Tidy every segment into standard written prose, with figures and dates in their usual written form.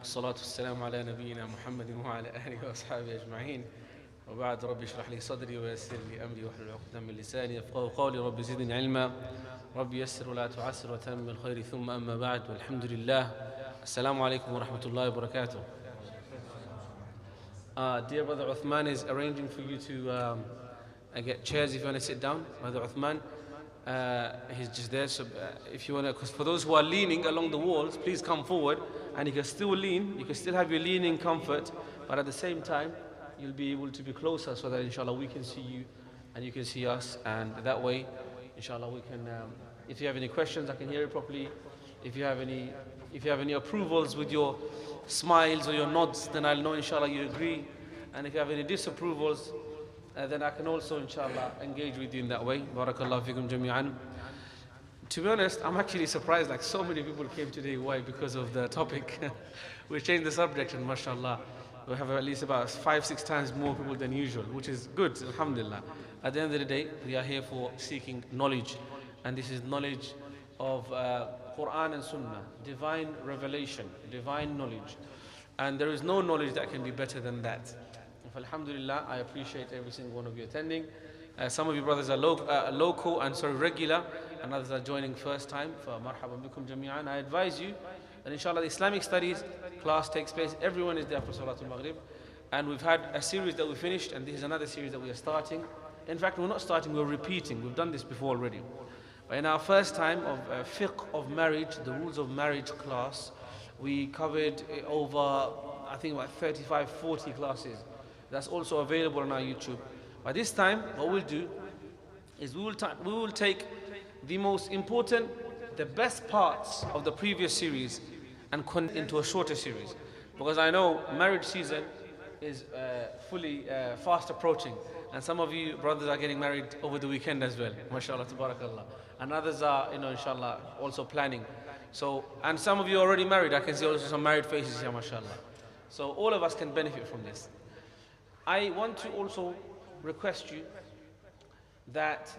والصلاة والسلام على نبينا محمد وعلى آله وأصحابه أجمعين وبعد ربي اشرح لي صدري ويسر لي أمري واحلل عقدة من لساني يفقهوا قولي ربي زدني علما ربي يسر ولا تعسر وتمم الخير ثم أما بعد والحمد لله السلام عليكم ورحمة الله وبركاته. Dear Brother Uthman is arranging for you to get chairs if you want to sit down. Brother Uthman, he's just there. So if you want to, because for those who are leaning along the walls, please come forward and you can still lean. You can still have your leaning comfort, but at the same time, you'll be able to be closer so that inshallah we can see you and you can see us. And that way, inshallah, we can, if you have any questions, I can hear it properly. If you have any approvals with your smiles or your nods, then I'll know inshallah you agree. And if you have any disapprovals, then I can also inshallah engage with you in that way. Barakallahu fikum jami'an. To be honest, I'm actually surprised, like so many people came today. Why? Because of the topic. We changed the subject and mashallah, we have at least about 5-6 times more people than usual, which is good, alhamdulillah. At the end of the day, we are here for seeking knowledge. And this is knowledge of Quran and Sunnah, divine revelation, divine knowledge. And there is no knowledge that can be better than that. Alhamdulillah, I appreciate every single one of you attending. Some of you brothers are local and regular, and others are joining first time. For marhaban bikum jami'an. I advise you that inshallah the Islamic studies class takes place. Everyone is there for Salatul Maghrib. And we've had a series that we finished, and this is another series that we are starting. In fact, we're not starting, we're repeating. We've done this before already. But in our first time of fiqh of marriage, the rules of marriage class, we covered over, I think about 35-40 classes. That's also available on our YouTube. By this time, what we'll do is we will take the most important, the best parts of the previous series and into a shorter series. Because I know marriage season is fully fast approaching. And some of you brothers are getting married over the weekend as well. MashaAllah, tabarakallah. And others are, inshallah, also planning. So, and some of you are already married. I can see also some married faces here, mashallah. So all of us can benefit from this. I want to also request you that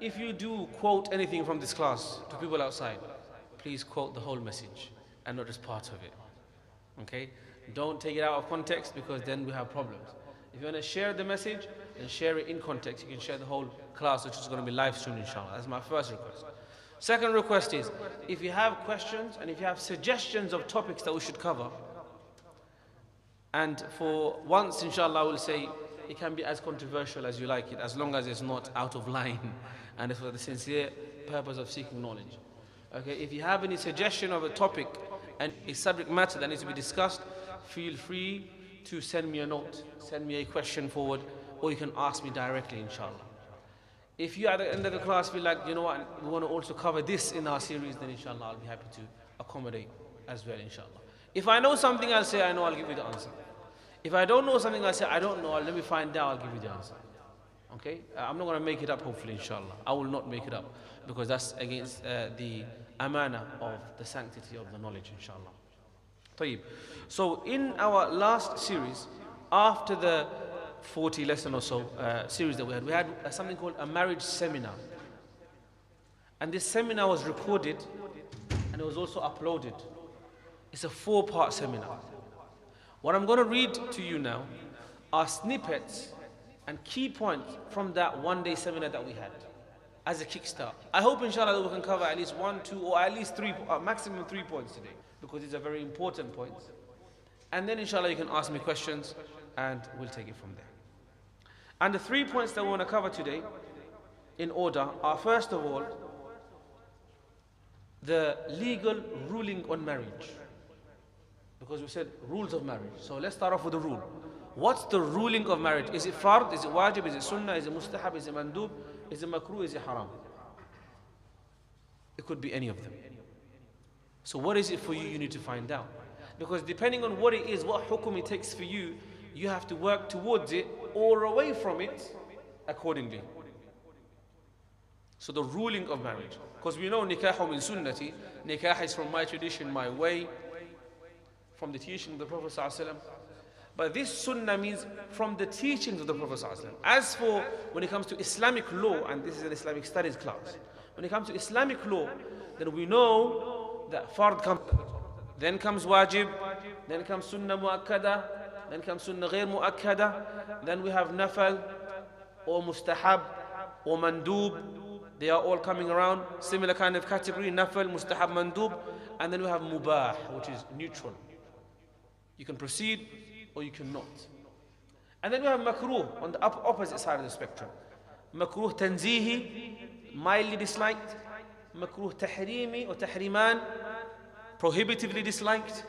if you do quote anything from this class to people outside, please quote the whole message and not just part of it. Okay? Don't take it out of context, because then we have problems. If you want to share the message, then share it in context. You can share the whole class, which is going to be live streamed, inshallah. That's my first request. Second request is, if you have questions and if you have suggestions of topics that we should cover, and for once, inshallah, I will say it can be as controversial as you like it, as long as it's not out of line and it's for the sincere purpose of seeking knowledge. Okay, if you have any suggestion of a topic and a subject matter that needs to be discussed, feel free to send me a note, send me a question forward, or you can ask me directly, inshallah. If you at the end of the class feel like, you know what, we want to also cover this in our series, then inshallah I'll be happy to accommodate as well, inshallah. If I know something, I'll say I know, I'll give you the answer. If I don't know something, I'll say I don't know, let me find out, I'll give you the answer. Okay? I'm not going to make it up, hopefully, inshallah. I will not make it up, because that's against the amana of the sanctity of the knowledge, inshallah. طيب. So in our last series, after the 40 lesson or so series that we had something called a marriage seminar. And this seminar was recorded and it was also uploaded. It's a 4-part seminar. What I'm going to read to you now are snippets and key points from that one-day seminar that we had as a kickstart. I hope inshallah that we can cover at least 1, 2, or at least 3, maximum 3 points today, because these are very important points. And then inshallah you can ask me questions and we'll take it from there. And the 3 points that we want to cover today in order are, first of all, the legal ruling on marriage. Because we said rules of marriage. So let's start off with the rule. What's the ruling of marriage? Is it fard? Is it wajib? Is it sunnah? Is it mustahab? Is it mandub? Is it makruh? Is it haram? It could be any of them. So what is it for you? You need to find out. Because depending on what it is, what hukum it takes for you, you have to work towards it or away from it accordingly. So the ruling of marriage. Because we know nikahu min sunnati, nikah is from my tradition, my way, from the teaching of the Prophet ﷺ. But this sunnah means from the teachings of the Prophet ﷺ. As for when it comes to Islamic law, and this is an Islamic studies class, when it comes to Islamic law, then we know that fard comes, then comes wajib, then comes sunnah mu'akkada, then comes sunnah ghair mu'akkada, then we have nafal or mustahab or mandub. They are all coming around, similar kind of category, nafal, mustahab, mandub. And then we have mubah, which is neutral. You can proceed or you cannot. And then we have makruh on the opposite side of the spectrum. Makruh tanzihi, mildly disliked. Makruh tahrimi or tahriman, prohibitively disliked.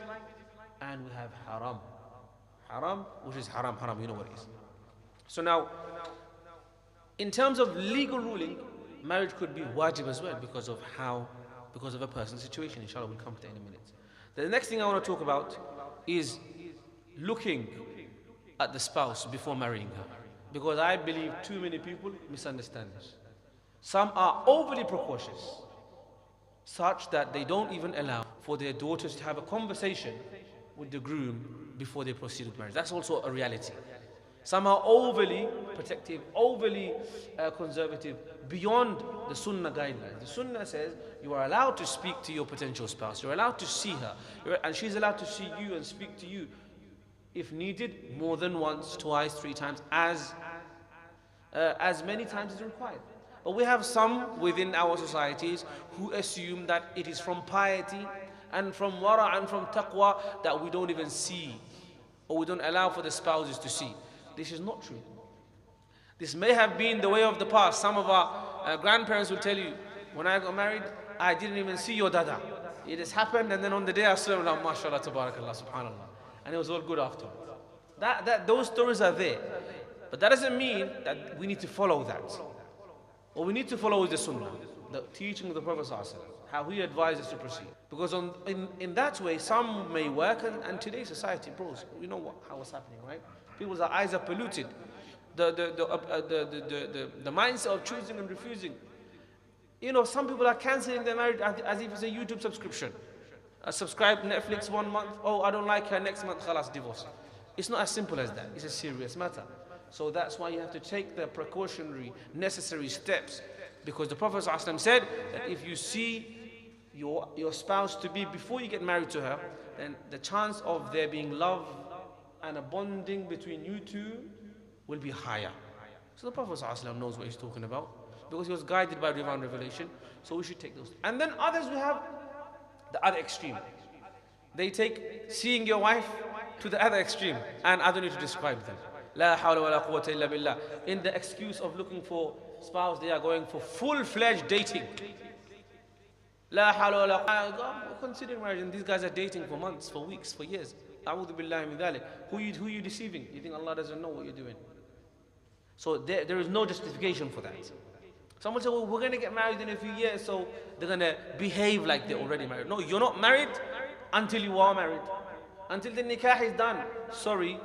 And we have haram. Haram, which is haram, you know what it is. So now, in terms of legal ruling, marriage could be wajib as well because of a person's situation. Inshallah, we'll come to that in a minute. The next thing I want to talk about is looking at the spouse before marrying her. Because I believe too many people misunderstand this. Some are overly precautious, such that they don't even allow for their daughters to have a conversation with the groom before they proceed with marriage. That's also a reality. Some are overly protective, overly conservative, beyond the sunnah guidelines. The sunnah says you are allowed to speak to your potential spouse. You're allowed to see her. And she's allowed to see you and speak to you, if needed, more than once, twice, 3 times, as many times as required. But we have some within our societies who assume that it is from piety and from wara and from taqwa that we don't even see, or we don't allow for the spouses to see. This is not true. This may have been the way of the past. Some of our grandparents will tell you, when I got married, I didn't even see your dada. It just happened, and then on the day I saw him, like, mashallah, tabarakallah, subhanallah. And it was all good afterwards. Those stories are there. But that doesn't mean that we need to follow that. What we need to follow is the sunnah, the teaching of the Prophet ﷺ, how he advised us to proceed. Because in that way, some may work, and today's society, bros, you know how it's happening, right? People's eyes are polluted. The mindset of choosing and refusing. You know, some people are cancelling their marriage as if it's a YouTube subscription. Subscribe Netflix 1 month, oh, I don't like her, next month, khalas, divorce. It's not as simple as that. It's a serious matter. So that's why you have to take the precautionary, necessary steps. Because the Prophet ﷺ said that if you see your spouse to be, before you get married to her, then the chance of there being love and a bonding between you two will be higher. So the Prophet ﷺ knows what he's talking about, because he was guided by divine revelation. So we should take those. And then others, we have the other extreme. They take seeing your wife to the other extreme, and I don't need to describe them. La hawla wa la quwwata illa billah. In the excuse of looking for spouse, they are going for full-fledged dating. La hawla wa la quwwata. Considering marriage, and these guys are dating for months, for weeks, for years. A'udhu billahi min dhalik. Who are you deceiving? You think Allah doesn't know what you're doing? So there is no justification for that. Someone said, well, we're going to get married in a few years, so they're going to behave like they're already married. No, you're not married until you are married. Until the nikah is done. Sorry,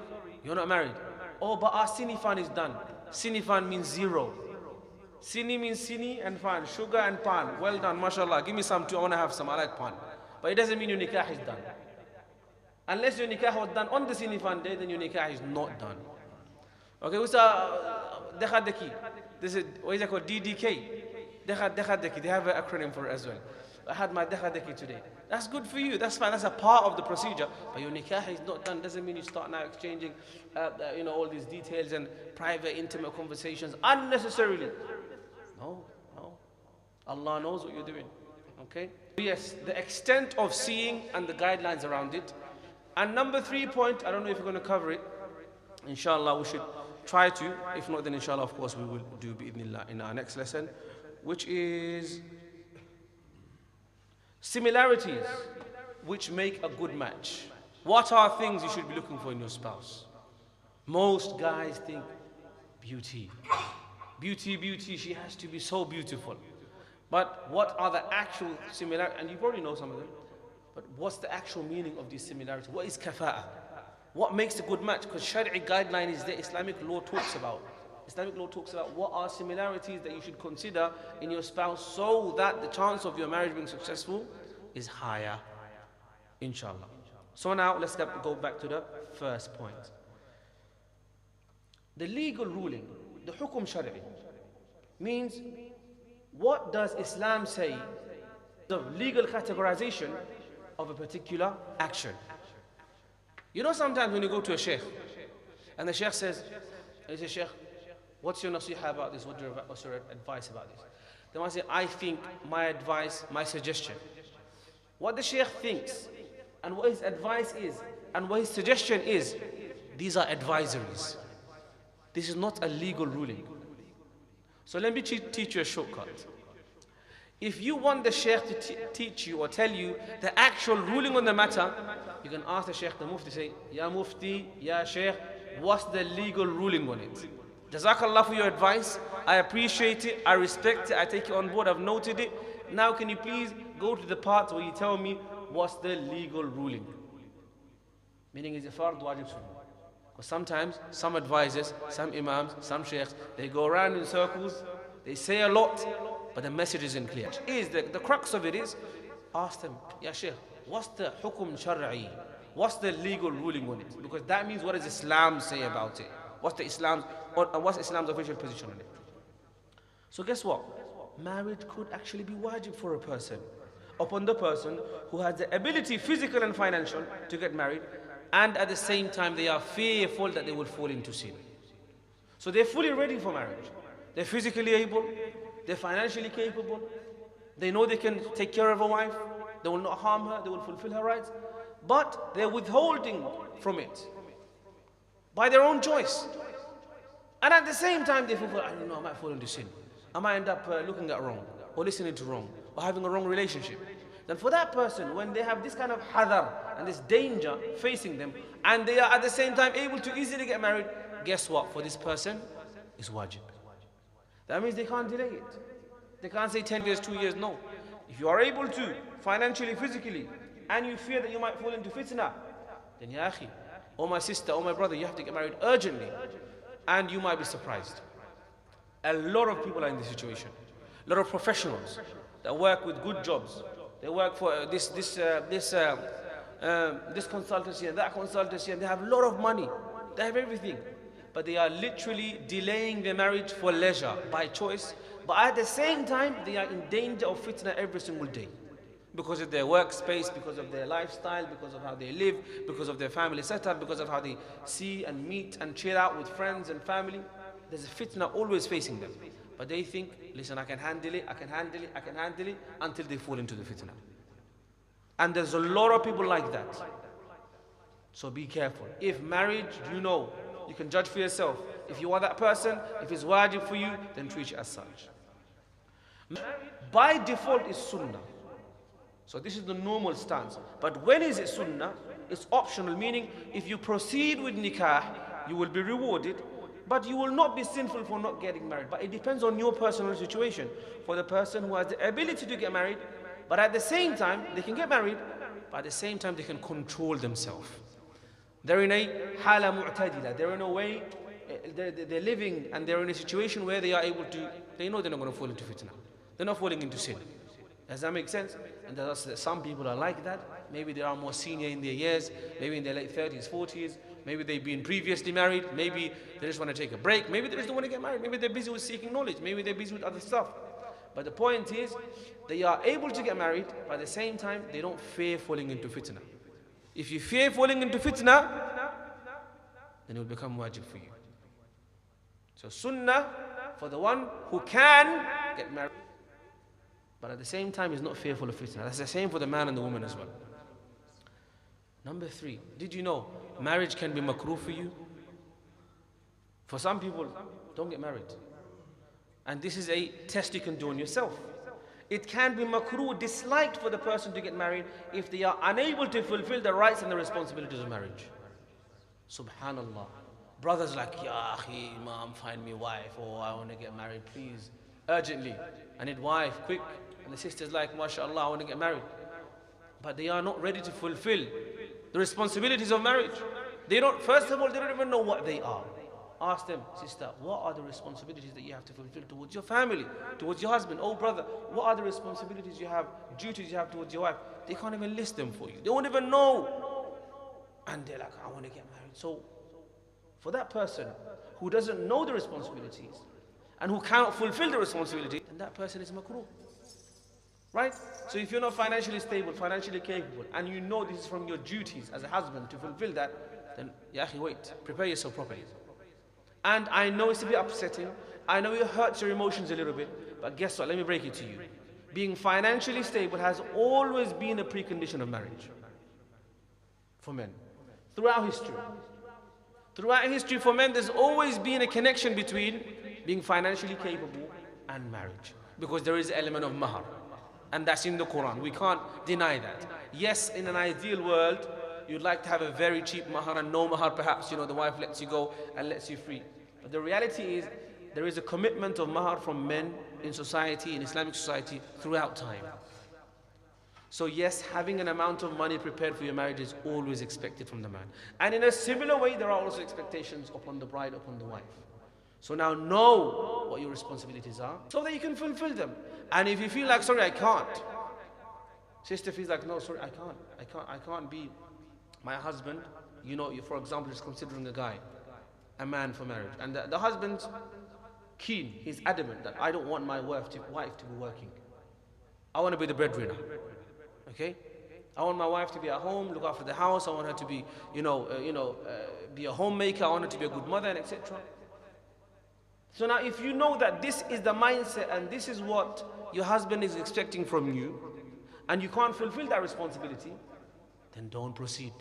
you're not married. Oh, but our sinifan is done. Sinifan means 0. Sini means sini and fan, sugar and pan. Well done, mashallah. Give me some too, I want to have some, I like pan. But it doesn't mean your nikah is done. Unless your nikah was done on the sinifan day, then your nikah is not done. Okay, what's dekhadeki? This is, what is it called? DDK. Dekhadeki. They have an acronym for it as well. I had my dekhadeki today. That's good for you. That's fine. That's a part of the procedure. But your nikah is not done. Doesn't mean you start now exchanging, all these details and private, intimate conversations unnecessarily. No. Allah knows what you're doing. Okay. Yes, the extent of seeing and the guidelines around it. And number 3 point, I don't know if we're going to cover it. Inshallah, we should try to. If not, then inshallah, of course, we will do bi'idhnillah in our next lesson, which is similarities which make a good match. What are things you should be looking for in your spouse? Most guys think beauty. Beauty, she has to be so beautiful. But what are the actual similarities? And you probably know some of them. But what's the actual meaning of these similarities? What is kafa'ah? What makes a good match? Because Shari'i guideline is the Islamic law talks about. Islamic law talks about what are similarities that you should consider in your spouse so that the chance of your marriage being successful is higher. Inshallah. So now let's go back to the first point. The legal ruling, the hukum shari'i, means what does Islam say? The legal categorization of a particular action. You know, sometimes when you go to a sheikh, and the sheikh says, Sheikh, what's your nasiha about this? What's your advice about this? They might say, I think, my advice, my suggestion. What the sheikh thinks, and what his advice is, and what his suggestion is, these are advisories. This is not a legal ruling. So let me teach you a shortcut. If you want the sheikh to teach you or tell you the actual ruling on the matter, you can ask the sheikh, the mufti, say, Ya mufti, ya sheikh, what's the legal ruling on it? Jazakallah for your advice. I appreciate it, I respect it, I take it on board, I've noted it. Now can you please go to the part where you tell me what's the legal ruling? Meaning, is it fard, wajib, sunnah? Because sometimes, some advisors, some imams, some sheikhs, they go around in circles, they say a lot, but the message isn't clear. The crux of it is, ask them, Ya sheikh, what's the hukum shar'i? What's the legal ruling on it? Because that means, what does Islam say about it? What's Islam's official position on it? So guess what? Marriage could actually be wajib for a person, upon the person who has the ability, physical and financial, to get married, and at the same time they are fearful that they will fall into sin. So they're fully ready for marriage. They're physically able, they're financially capable, they know they can take care of a wife, they will not harm her, they will fulfill her rights, but they're withholding from it by their own choice. And at the same time they feel, I don't know, I might fall into sin. I might end up looking at wrong, or listening to wrong, or having a wrong relationship. Then for that person, when they have this kind of hadar and this danger facing them, and they are at the same time able to easily get married, guess what? For this person, it's wajib. That means they can't delay it. They can't say 10 years, 2 years, no. If you are able to, financially, physically, and you fear that you might fall into fitna, then ya akhi, or my sister, or my brother, you have to get married urgently. And you might be surprised. A lot of people are in this situation. A lot of professionals that work with good jobs. They work for this consultancy and that consultancy, and they have a lot of money. They have everything. But they are literally delaying their marriage for leisure, by choice. But at the same time, they are in danger of fitna every single day. Because of their workspace, because of their lifestyle, because of how they live, because of their family setup, because of how they see and meet and chill out with friends and family. There's a fitna always facing them. But they think, listen, I can handle it, I can handle it, I can handle it, until they fall into the fitna. And there's a lot of people like that. So be careful. If marriage, you know, you can judge for yourself. If you are that person, if it's wajib for you, then treat it as such. By default is sunnah. So this is the normal stance. But when is it sunnah? It's optional, meaning if you proceed with nikah, you will be rewarded, but you will not be sinful for not getting married. But it depends on your personal situation. For the person who has the ability to get married, but at the same time, they can get married, but at the same time, they can control themselves. They're in a hala mu'tadila. They're in a way, they're living, and they're in a situation where they are able to, they know they're not going to fall into fitna. They're not falling into sin. Does that make sense? And some people are like that. Maybe they are more senior in their years, maybe in their late 30s, 40s. Maybe they've been previously married. Maybe they just want to take a break. Maybe they just don't want to get married. Maybe they're busy with seeking knowledge. Maybe they're busy with other stuff. But the point is, they are able to get married, but at the same time, they don't fear falling into fitna. If you fear falling into fitna, then it will become wajib for you. So sunnah for the one who can get married, but at the same time is not fearful of fitna. That's the same for the man and the woman as well. Number 3, did you know marriage can be makruh for you? For some people, don't get married. And this is a test you can do on yourself. It can be makruh, disliked for the person to get married if they are unable to fulfill the rights and the responsibilities of marriage. Subhanallah. Brothers like, Ya akhi, Imam, find me a wife, or I want to get married, please, urgently. I need wife, quick. And the sister's like, MashaAllah, I want to get married. But they are not ready to fulfill the responsibilities of marriage. They don't, first of all, they don't even know what they are. Ask them, sister, what are the responsibilities that you have to fulfill towards your family, towards your husband? Oh brother, what are the responsibilities you have, duties you have towards your wife? They can't even list them for you. They won't even know. And they're like, I want to get married. So for that person who doesn't know the responsibilities and who cannot fulfill the responsibility, then that person is makruh. Right? So if you're not financially stable, financially capable, and you know this is from your duties as a husband to fulfill that, then, ya akhi, wait, prepare yourself properly. And I know it's a bit upsetting, I know it hurts your emotions a little bit, but guess what, let me break it to you. Being financially stable has always been a precondition of marriage for men. Throughout history. Throughout history for men, there's always been a connection between being financially capable and marriage. Because there is an element of Mahr. And that's in the Quran. We can't deny that. Yes, in an ideal world, you'd like to have a very cheap Mahr and no Mahr perhaps, the wife lets you go and lets you free. But the reality is, there is a commitment of Mahr from men in society, in Islamic society, throughout time. So yes, having an amount of money prepared for your marriage is always expected from the man. And in a similar way, there are also expectations upon the bride, upon the wife. So now know what your responsibilities are so that you can fulfill them. And if you feel like, sorry, I can't. Sister feels like, no, sorry, I can't be my husband. For example, is considering a man for marriage. And the husband's keen, he's adamant that I don't want my wife to be working. I want to be the breadwinner. Okay? I want my wife to be at home, look after the house. I want her to be, be a homemaker. I want her to be a good mother, and etc. So now if you know that this is the mindset and this is what your husband is expecting from you, and you can't fulfill that responsibility, then don't proceed.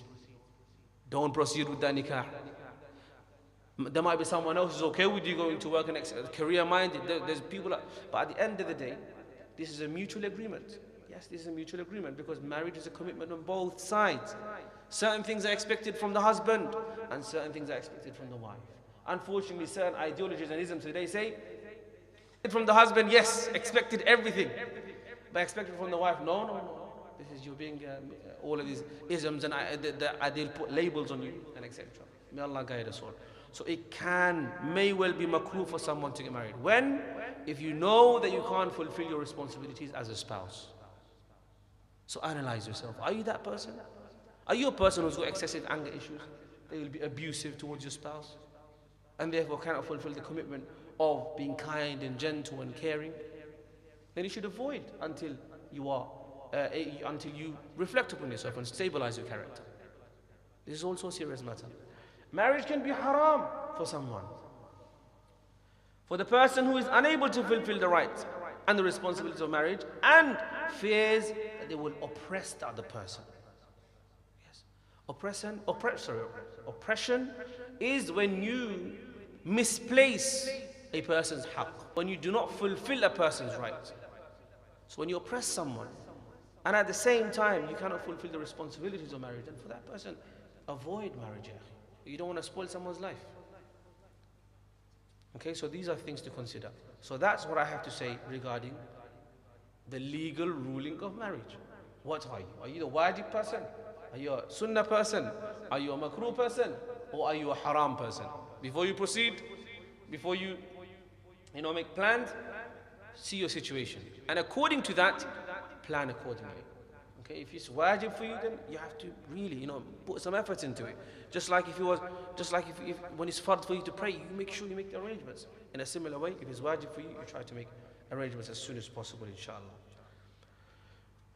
Don't proceed with that nikah. There might be someone else who's okay with you going to work and career-minded. There's people, but at the end of the day, this is a mutual agreement. Yes, this is a mutual agreement because marriage is a commitment on both sides. Certain things are expected from the husband and certain things are expected from the wife. Unfortunately, certain ideologies and isms today say, from the husband, yes, expected everything. But expected from the wife, no. This is you being, all of these isms and they'll put labels on you and etc. May Allah guide us all. So it may well be makruh for someone to get married. When? If you know that you can't fulfill your responsibilities as a spouse. So analyze yourself. Are you that person? Are you a person who's got excessive anger issues? That you'll be abusive towards your spouse? And therefore cannot fulfill the commitment of being kind and gentle and caring? Then you should avoid until you reflect upon yourself and stabilize your character. This is also a serious matter. Marriage can be haram for someone. For the person who is unable to fulfill the rights and the responsibilities of marriage and fears that they will oppress the other person. Yes. Oppression is when you misplace a person's haqq, when you do not fulfill a person's right. So when you oppress someone and at the same time you cannot fulfill the responsibilities of marriage, and for that person, avoid marriage. You don't want to spoil someone's life. Okay, so these are things to consider. So that's what I have to say regarding the legal ruling of marriage. What are you? Are you the wajib person? Are you a sunnah person? Are you a makruh person? Or are you a haram person? Before you proceed, before you make plans, see your situation. And according to that, plan accordingly. Okay, if it's wajib for you, then you have to really, put some effort into it. Just like if when it's fard for you to pray, you make sure you make the arrangements. In a similar way, if it's wajib for you, you try to make arrangements as soon as possible, inshallah.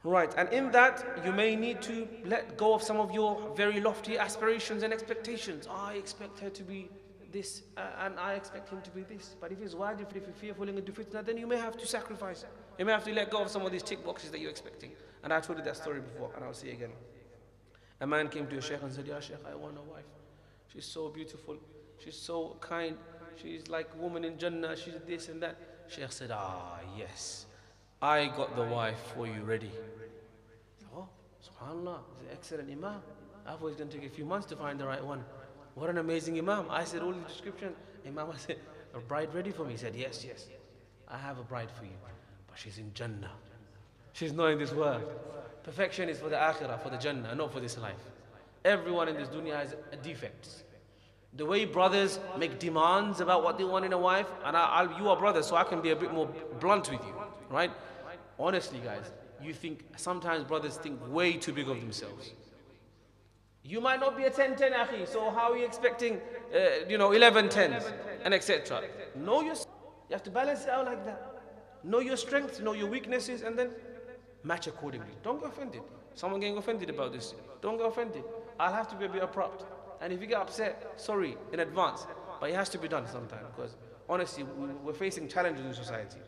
Right, and in that, you may need to let go of some of your very lofty aspirations and expectations. I expect her to be this, and I expect him to be this. But if it's wajib, if you fear falling into fitna, then you may have to sacrifice. You may have to let go of some of these tick boxes that you're expecting. And I told you that story before, and I'll say it again. A man came to a sheikh and said, "Ya sheikh, I want a wife. She's so beautiful. She's so kind. She's like a woman in Jannah. She's this and that." Sheikh said, yes, I got the wife for you ready. Oh, subhanAllah, he's an excellent imam. I thought it's going to take a few months to find the right one. What an amazing imam. I said all the description. Imam, I said, a bride ready for me? He said, yes, I have a bride for you, but she's in Jannah. She's not in this world. Perfection is for the akhirah, for the Jannah, not for this life. Everyone in this dunya has a defect. The way brothers make demands about what they want in a wife, and you are brothers, so I can be a bit more blunt with you, right? Honestly, guys, sometimes brothers think way too big of themselves. You might not be a 10-10, akhi, so how are you expecting, 11 10s, and etc. Know yourself. You have to balance it out like that. Know your strengths, know your weaknesses, and then match accordingly. Don't get offended. Someone getting offended about this, don't get offended. I'll have to be a bit abrupt. And if you get upset, sorry in advance. But it has to be done sometime, because honestly, we're facing challenges in society.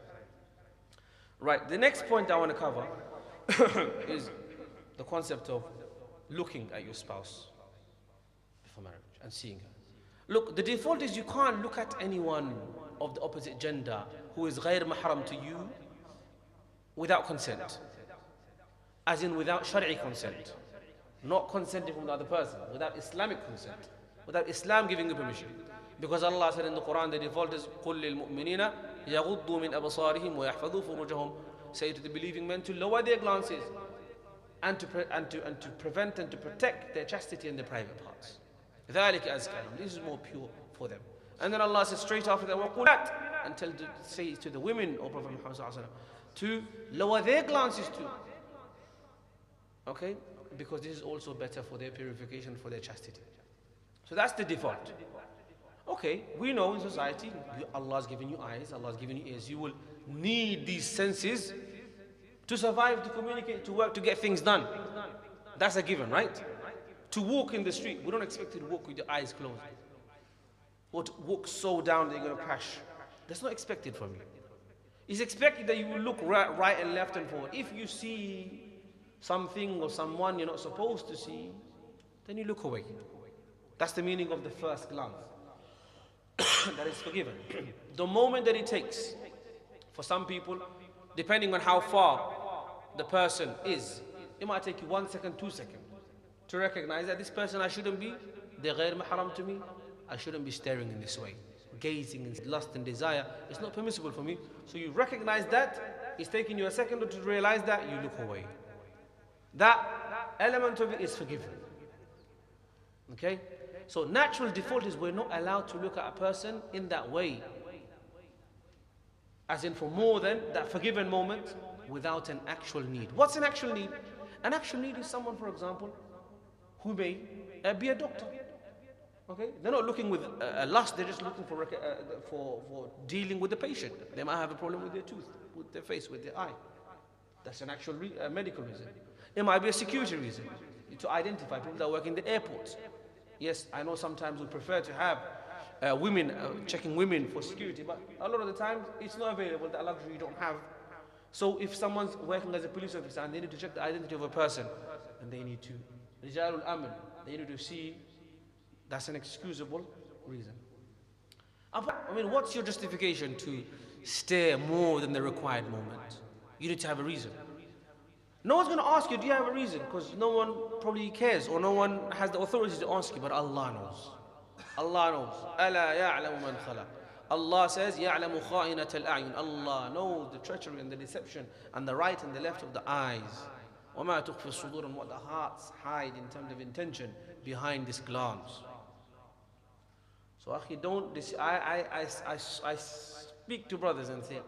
Right, the next point I want to cover is the concept of looking at your spouse before marriage and seeing her. Look, the default is you can't look at anyone of the opposite gender who is غير mahram to you without consent. As in without shari'i consent. Not consenting from the other person, without Islamic consent. Without Islam giving you permission. Because Allah said in the Quran, the default is قُلْ لِلْمُؤْمِنِينَ يَغُضُّوا مِنْ أَبْصَارِهِمْ وَيَحْفَظُوا فُرُوجَهُمْ. Say to the believing men to lower their glances and to prevent and to protect their chastity and their private parts. ذَلِكَ أَزْكَى لَهُمْ. This is more pure for them. And then Allah says straight after that, وَقُلَاتْ, and say to the women, O Prophet Muhammad sallallahu alaihi wasallam, to lower their glances too. Okay? Because this is also better for their purification, for their chastity. So that's the default. Okay, we know in society, Allah's given you eyes, Allah's given you ears. You will need these senses to survive, to communicate, to work, to get things done. That's a given, right? To walk in the street, we don't expect you to walk with your eyes closed. Or to walk so down that you're going to crash. That's not expected from you. It's expected that you will look right and left and forward. If you see something or someone you're not supposed to see, then you look away. That's the meaning of the first glance. That is forgiven. The moment that it takes for some people, depending on how far the person is, it might take you 1 second, 2 seconds to recognize that this person I shouldn't be, they're غير محرم to me, I shouldn't be staring in this way. Gazing in lust and desire, it's not permissible for me. So you recognize that, it's taking you a second to realize that, you look away. That element of it is forgiven. Okay? So natural default is we're not allowed to look at a person in that way. As in for more than that forgiven moment without an actual need. What's an actual need? An actual need is someone, for example, who may be a doctor. Okay? They're not looking with a lust, they're just looking for dealing with the patient. They might have a problem with their tooth, with their face, with their eye. That's an actual medical reason. It might be a security reason, to identify people that work in the airports. Yes, I know sometimes we prefer to have women, checking women for security, but a lot of the time it's not available, that luxury you don't have. So if someone's working as a police officer and they need to check the identity of a person, and they need to, Rijalul Amn, they need to see, that's an excusable reason. I mean, what's your justification to stare more than the required moment? You need to have a reason. No one's going to ask you, do you have a reason? Because no one probably cares, or no one has the authority to ask you, but Allah knows. Allah knows. أَلَا يَعْلَمُ مَنْ خَلَقَ. Allah says, يَعْلَمُ خَائِنَةَ الْأَعْيُنِ. Allah knows the treachery and the deception and the right and the left of the eyes. وَمَا تُخْفِي الصُّدُورُ, and what the hearts hide in terms of intention behind this glance. So akhi, don't, I speak to brothers and say,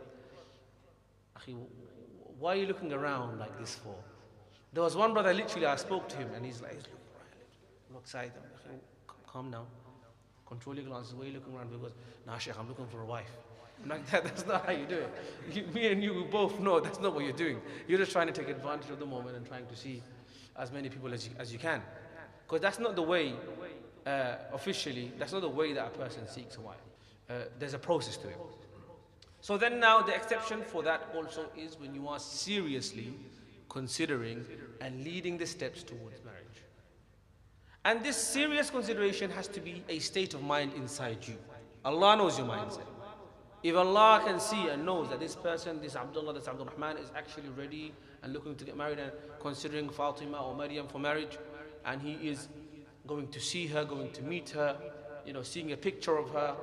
akhi, why are you looking around like this for? There was one brother, literally, I spoke to him, and he's like, look side, calm down, control your glances. Why are you looking around? Because, nah, Sheikh, I'm looking for a wife. I'm like, that's not how you do it. Me and you both know that's not what you're doing. You're just trying to take advantage of the moment and trying to see as many people as you can. Because that's not the way, officially, that's not the way that a person seeks a wife. There's a process to it. So then now the exception for that also is when you are seriously considering and leading the steps towards marriage. And this serious consideration has to be a state of mind inside you. Allah knows your mindset. If Allah can see and knows that this person, this Abdullah, this Abdul Rahman is actually ready and looking to get married and considering Fatima or Maryam for marriage, and he is going to see her, going to meet her, seeing a picture of her,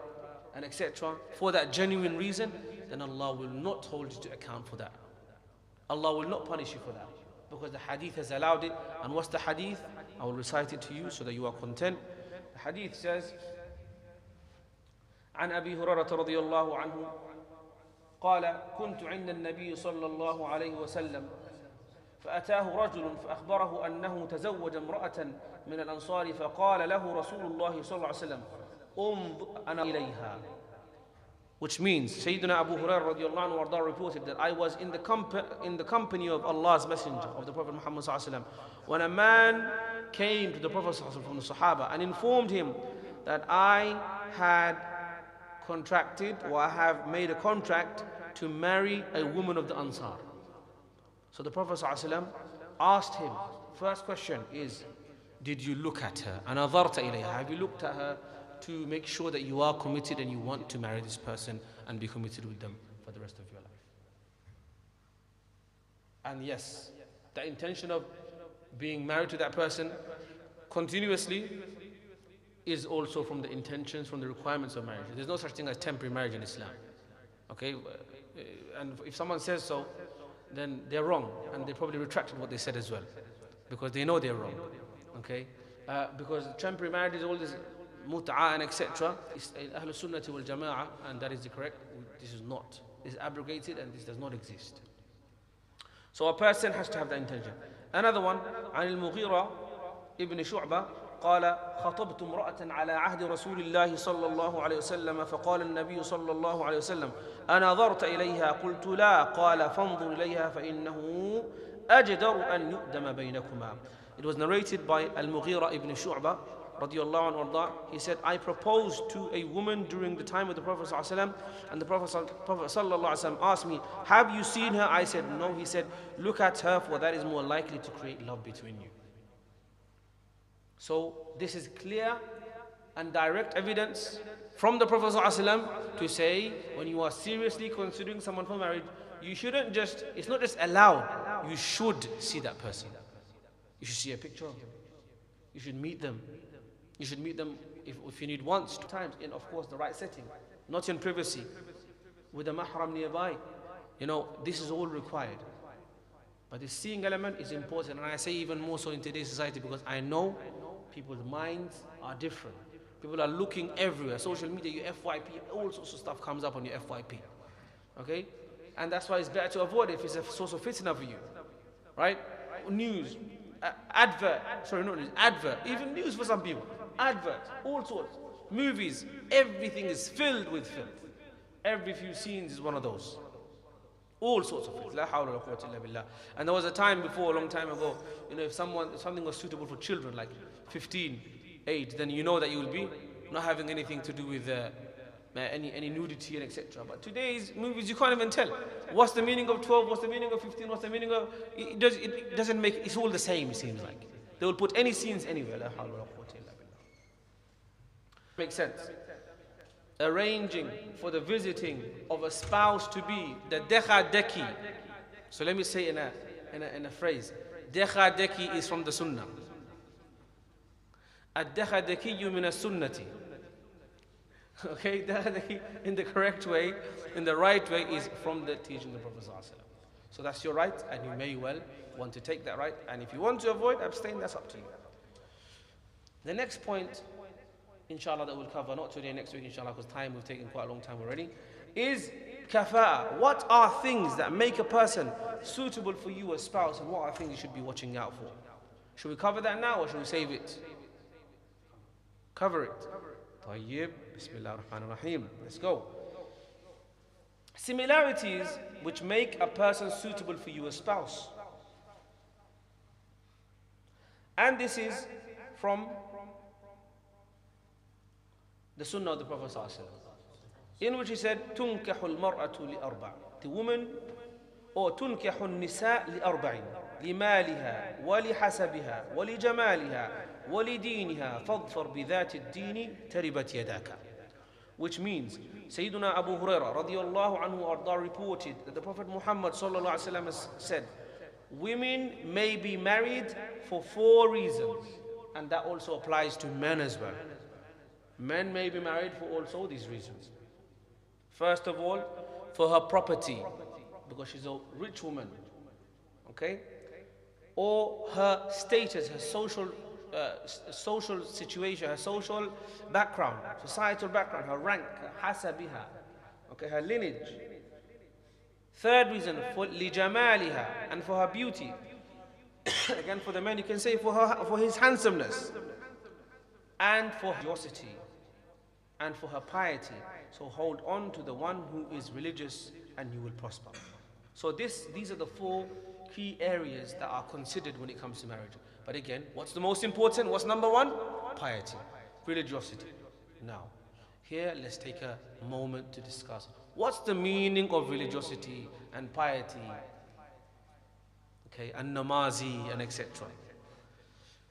and etc., for that genuine reason, then Allah will not hold you to account for that. Allah will not punish you for that, because the hadith has allowed it. And what's the hadith? I will recite it to you so that you are content. The hadith says, عن أبي هريرة رضي الله عنه قال كنت عند النبي صلى الله عليه وسلم فأتاه رجل فأخبره أنه تزوج امرأة من الأنصار فقال له رسول الله صلى الله عليه وسلم انظر أنا إليها Which means, Sayyidina Abu Hurairah radiallahu anhu reported that I was in the company of Allah's Messenger, of the Prophet Muhammad sallallahu alaihi wasallam, when a man came to the Prophet sallallahu alaihi wasallam from the Sahaba and informed him that I had contracted, or I have made a contract to marry a woman of the Ansar. So the Prophet ﷺ asked him, first question is, did you look at her? أَنَظَرْتَ إِلَيْهَا? Have you looked at her to make sure that you are committed and you want to marry this person and be committed with them for the rest of your life? And yes, the intention of being married to that person continuously is also from the intentions, from the requirements of marriage. There's no such thing as temporary marriage in Islam. Okay? And if someone says so, then they're wrong, and they probably retracted what they said as well, because they know they're wrong. Okay? Because temporary marriage is all this mut'a and etc. It's Ahlul Sunnati wal Jama'ah, and that is the correct. This is not. This is abrogated, and this does not exist. So a person has to have that intention. Another one, عن المغيرة ابن شعبة قال خطبت امرأة على عهد رسول الله صلى الله عليه وسلم فقال النبي صلى الله عليه وسلم أنظرت إليها قلت لا قال فانظر إليها فإنه أجدر أن يؤدم بينكما. It was narrated by Al-Mughira ibn Shu'bah radiyallahu anhu. He said, I proposed to a woman during the time of the Prophet sallallahu alaihi wasallam, and the Prophet sallallahu alaihi wasallam asked me, have you seen her? I said, no. He said, look at her, for that is more likely to create love between you. So this is clear and direct evidence from the Prophet ﷺ to say, when you are seriously considering someone for marriage, you shouldn't just, it's not just allowed, you should see that person. You should see a picture of them. You should meet them. You should meet them if you need once, 2 times, in of course the right setting, not in privacy, with a mahram nearby. You know, this is all required. But the seeing element is important, and I say even more so in today's society, because I know people's minds are different. People are looking everywhere. Social media, your FYP, all sorts of stuff comes up on your FYP. Okay? And that's why it's better to avoid it if it's a source of fitna for you. Right? News, advert, sorry, not news, advert, even news for some people. Advert, all sorts. Movies, everything is filled with filth. Every few scenes is one of those. All sorts of things. La hawla wa la quwwata illa billah. And there was a time before, a long time ago, you know, if something was suitable for children, like 15, age, then you know that you will be not having anything to do with any nudity and etc. But today's movies, you can't even tell. What's the meaning of 12? What's the meaning of 15? What's the meaning of... It doesn't make... It's all the same, it seems like. They will put any scenes anywhere. La hawla wa la quwwata illa billah. Makes sense. Arranging for the visiting of a spouse to be the dekha deki. So let me say in a phrase. Dekha deki is from the sunnah. Ad-dekha dekiyu min as-sunnati. Okay, dekha deki in the correct way, in the right way, is from the teaching of the Prophet ﷺ. So that's your right, and you may well want to take that right. And if you want to avoid, abstain, that's up to you. The next point, inshallah, that we'll cover, not today, next week, inshallah, because we've taken quite a long time already, is kafa'ah. What are things that make a person suitable for you as spouse, and what are things you should be watching out for? Should we cover that now, or should we save it? Cover it. Tayyib. Bismillah ar-Rahman ar-Rahim. Let's go. Similarities which make a person suitable for you as spouse. And this is from the sunnah of the Prophet ﷺ, in which he said, تُنْكَحُ الْمَرْأَةُ لِأَرْبَعٍ. The woman, or تُنْكَحُ النِّسَاء لِأَرْبَعٍ. لِمَالِهَا وَلِحَسَبِهَا وَلِجَمَالِهَا وَلِدِينِهَا فَاظْفَرْ بِذَاتِ الدِّينِ تَرِبَتْ يَدَاكَ. Which means, Sayyiduna Abu Hurairah radiyallahu anhu arda reported that the Prophet Muhammad sallallahu alaihi wasallam said, women may be married for 4 reasons, and that also applies to men as well. Men may be married for also these reasons. First of all, for her property, because she's a rich woman, okay? Or her status, her social situation, her social background, societal background, her rank, her hasabiha, okay, her lineage. Third reason, for lijamaliha, and for her beauty. Again, for the man, you can say for his handsomeness, and for curiosity. and for her piety. So hold on to the one who is religious and you will prosper. So these are the four key areas that are considered when it comes to marriage. But again, what's the most important? What's number one? Piety, religiosity. Now, here let's take a moment to discuss what's the meaning of religiosity and piety, okay, and namazi and etc.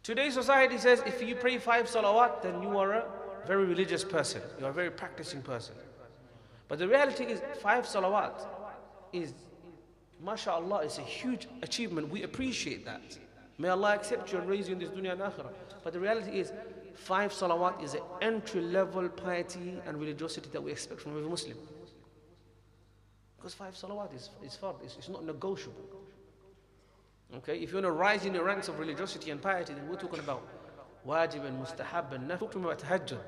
Today's society says if you pray 5 salawat, then you are a very religious person, you are a very practicing person. But the reality is 5 salawat is, mashallah, it's a huge achievement. We appreciate that. May Allah accept you and raise you in this dunya and akhirah. But the reality is 5 salawat is an entry-level piety and religiosity that we expect from every Muslim. Because 5 salawat is fard, it's not negotiable. Okay, if you want to rise in the ranks of religiosity and piety, then we're talking about wajib and mustahab and nafil. Talk to me about tahajjud.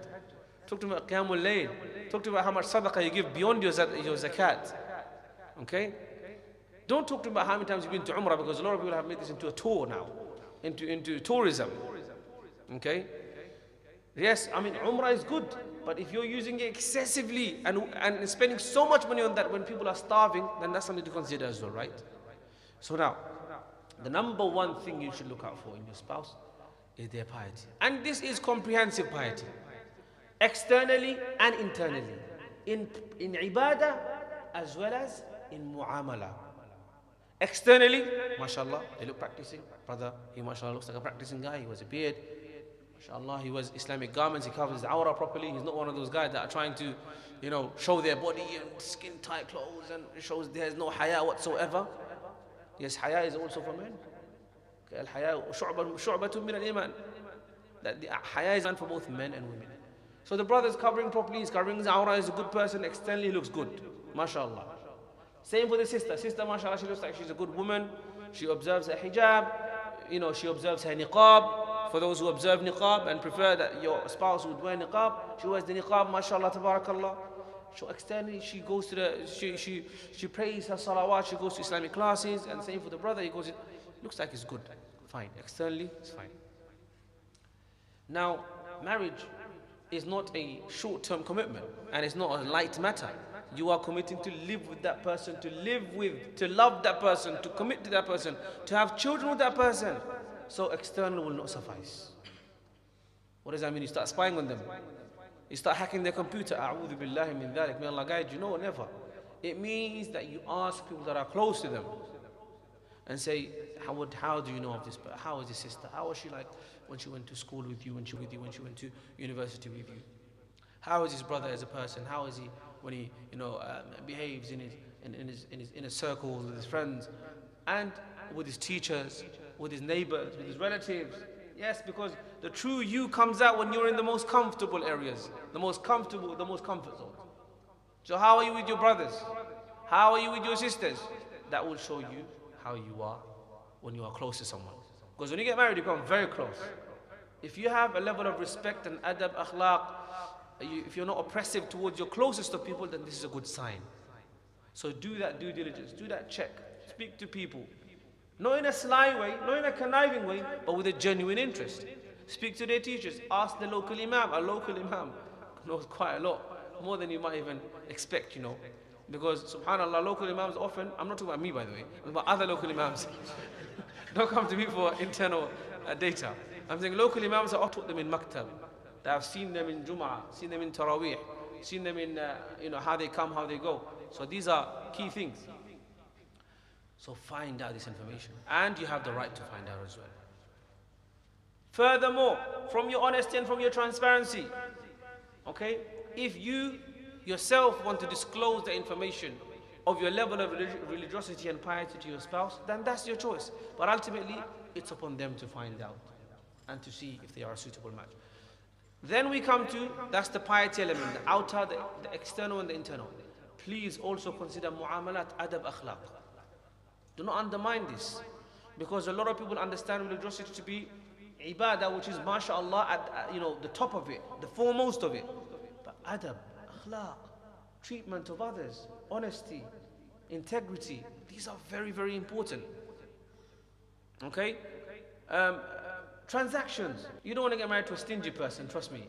Talk to me about qiyamul layl. Talk to me about how much sadaqah you give beyond your zakat. Okay? Don't talk to me about how many times you've been to Umrah, because a lot of people have made this into a tour now, into tourism. Okay? Yes, I mean, Umrah is good, but if you're using it excessively and spending so much money on that when people are starving, then that's something to consider as well, right? So now, the number one thing you should look out for in your spouse is their piety. And this is comprehensive piety, externally and internally, in ibadah as well as in mu'amala. Externally, mashallah, they look practicing. Brother, he mashallah looks like a practicing guy. He wears a beard. Mashallah, he wears Islamic garments. He covers his awrah properly. He's not one of those guys that are trying to, show their body and skin tight clothes and shows there's no haya whatsoever. Yes, haya is also for men. Okay, al-haya shu'batun min al-iman. That the haya is for both men and women. So the brother is covering properly. He's covering his awrah. He's a good person. Externally, he looks good. Mashallah. Same for the sister. Sister, mashallah, she looks like she's a good woman. She observes her hijab. She observes her niqab. For those who observe niqab and prefer that your spouse would wear niqab, she wears the niqab, mashallah, tabarakallah. So externally, she goes to she prays her salawat, she goes to Islamic classes, and same for the brother, he goes, looks like it's good, fine. Externally, it's fine. Now, marriage is not a short-term commitment, and it's not a light matter. You are committing to live with that person, to love that person, to commit to that person, to have children with that person. So external will not suffice. What does that mean? You start spying on them. You start hacking their computer. A'udhu billahi min dhalik. May Allah guide you. No, never. It means that you ask people that are close to them and say, how do you know of this? How is this sister? How was she like when she went to school with you, when she went to university with you? How is his brother as a person? How is he when he behaves in his circles with his friends and with his teachers, with his neighbors, with his relatives? Yes, because the true you comes out when you're in the most comfortable areas, the most comfort zone. So how are you with your brothers? How are you with your sisters? That will show you how you are when you are close to someone. Because when you get married, you become very close. If you have a level of respect and adab, akhlaq, if you're not oppressive towards your closest of people, then this is a good sign. So do that due diligence, do that check, speak to people. Not in a sly way, not in a conniving way, but with a genuine interest. Speak to their teachers, ask the local imam. A local imam knows quite a lot, more than you might even expect, Because subhanAllah, local imams often, I'm not talking about me by the way, I'm about other local imams. Don't come to me for internal data. I'm saying local imams are taught them in maktab. That I've seen them in Jum'ah, seen them in Taraweeh, seen them in how they come, how they go. So these are key things. So find out this information, and you have the right to find out as well. Furthermore, from your honesty and from your transparency, okay, if you yourself want to disclose the information of your level of religiosity and piety to your spouse, then that's your choice. But ultimately, it's upon them to find out and to see if they are a suitable match. Then we come to, that's the piety element, the outer, the external and the internal. Please also consider mu'amalat, adab, akhlaq. Do not undermine this, because a lot of people understand religiosity to be ibadah, which is mashallah at the top of it, the foremost of it. But adab, akhlaq, treatment of others, honesty, integrity, these are very, very important. Okay? Transactions. You don't want to get married to a stingy person, trust me.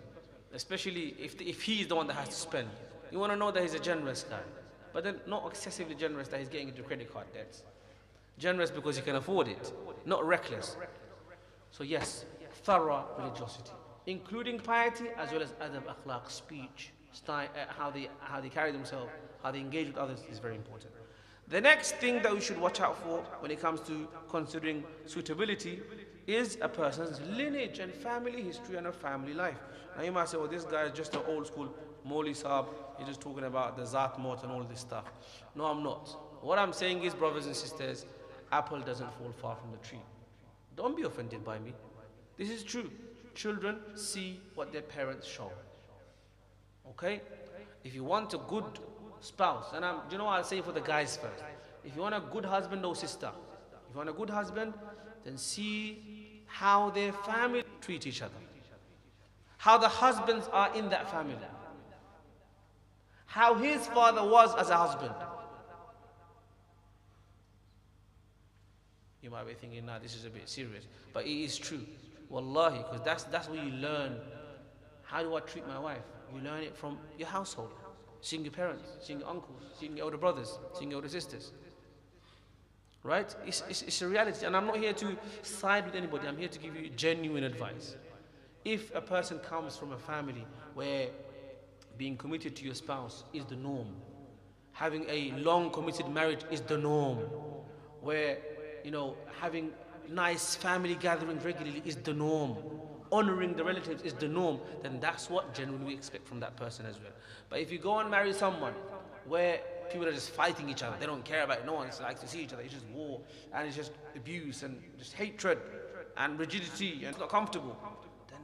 especially if he's the one that has to spend. You want to know that he's a generous guy, but then not excessively generous that he's getting into credit card debts. Generous because he can afford it, not reckless. So yes, thorough religiosity, including piety as well as adab, akhlaq, speech, style, how they carry themselves, how they engage with others is very important. The next thing that we should watch out for when it comes to considering suitability is a person's lineage and family history and a family life. Now you might say, well, this guy is just an old school Moli Saab, he's just talking about the Zat Mot and all this stuff. No, I'm not. What I'm saying is, brothers and sisters, apple doesn't fall far from the tree. Don't be offended by me. This is true. Children see what their parents show. Okay? If you want a good spouse, and do you know what I'll say for the guys first? If you want a good husband or sister, if you want a good husband, then see how their family treat each other. How the husbands are in that family. How his father was as a husband. You might be thinking, nah, this is a bit serious. But it is true. Wallahi, because that's where you learn. How do I treat my wife? You learn it from your household. Seeing your parents, seeing your uncles, seeing your older brothers, seeing your older sisters. Right? It's a reality. And I'm not here to side with anybody. I'm here to give you genuine advice. If a person comes from a family where being committed to your spouse is the norm, having a long committed marriage is the norm, where, you know, having nice family gatherings regularly is the norm, honoring the relatives is the norm, then that's what generally we expect from that person as well. But if you go and marry someone where people are just fighting each other, they don't care about it, no one likes to see each other, it's just war, and it's just abuse, and just hatred, and rigidity, and it's not comfortable, then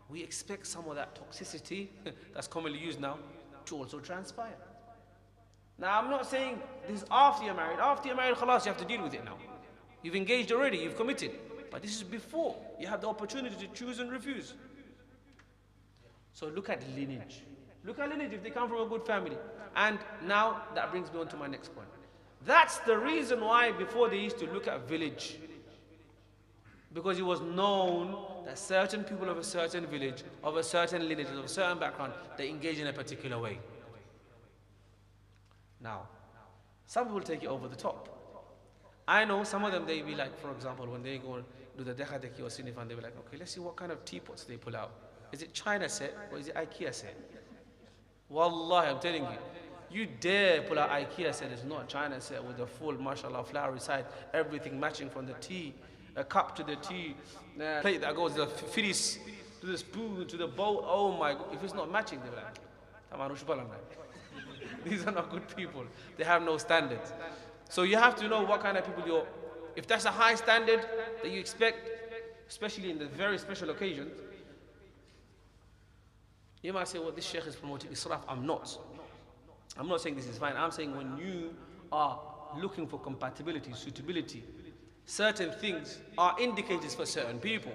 we expect some of that toxicity that's commonly used now to also transpire. Now, I'm not saying this is after you're married. After you're married, khalas, you have to deal with it now. You've engaged already, you've committed. But this is before. You have the opportunity to choose and refuse. So look at lineage. Look at lineage if they come from a good family. And now that brings me on to my next point. That's the reason why before they used to look at village. Because it was known that certain people of a certain village, of a certain lineage, of a certain background, they engage in a particular way. Now, some people take it over the top. I know some of them, they be like, for example, when they go do the dekha deki or sinifan, they be like, okay, let's see what kind of teapots they pull out. Is it China set or is it IKEA set? Wallahi, I'm telling you, you dare pull out IKEA set, it's not China set with the full, mashallah, flowery side, everything matching from the tea, a cup to the tea, plate that goes, the firis, to the spoon, to the bowl. Oh my God, if it's not matching, they're like, these are not good people. They have no standards. So you have to know what kind of people you're. If that's a high standard that you expect, especially in the very special occasions, you might say, well, this sheikh is promoting israf. I'm not. I'm not saying this is fine. I'm saying when you are looking for compatibility, suitability, certain things are indicators for certain people.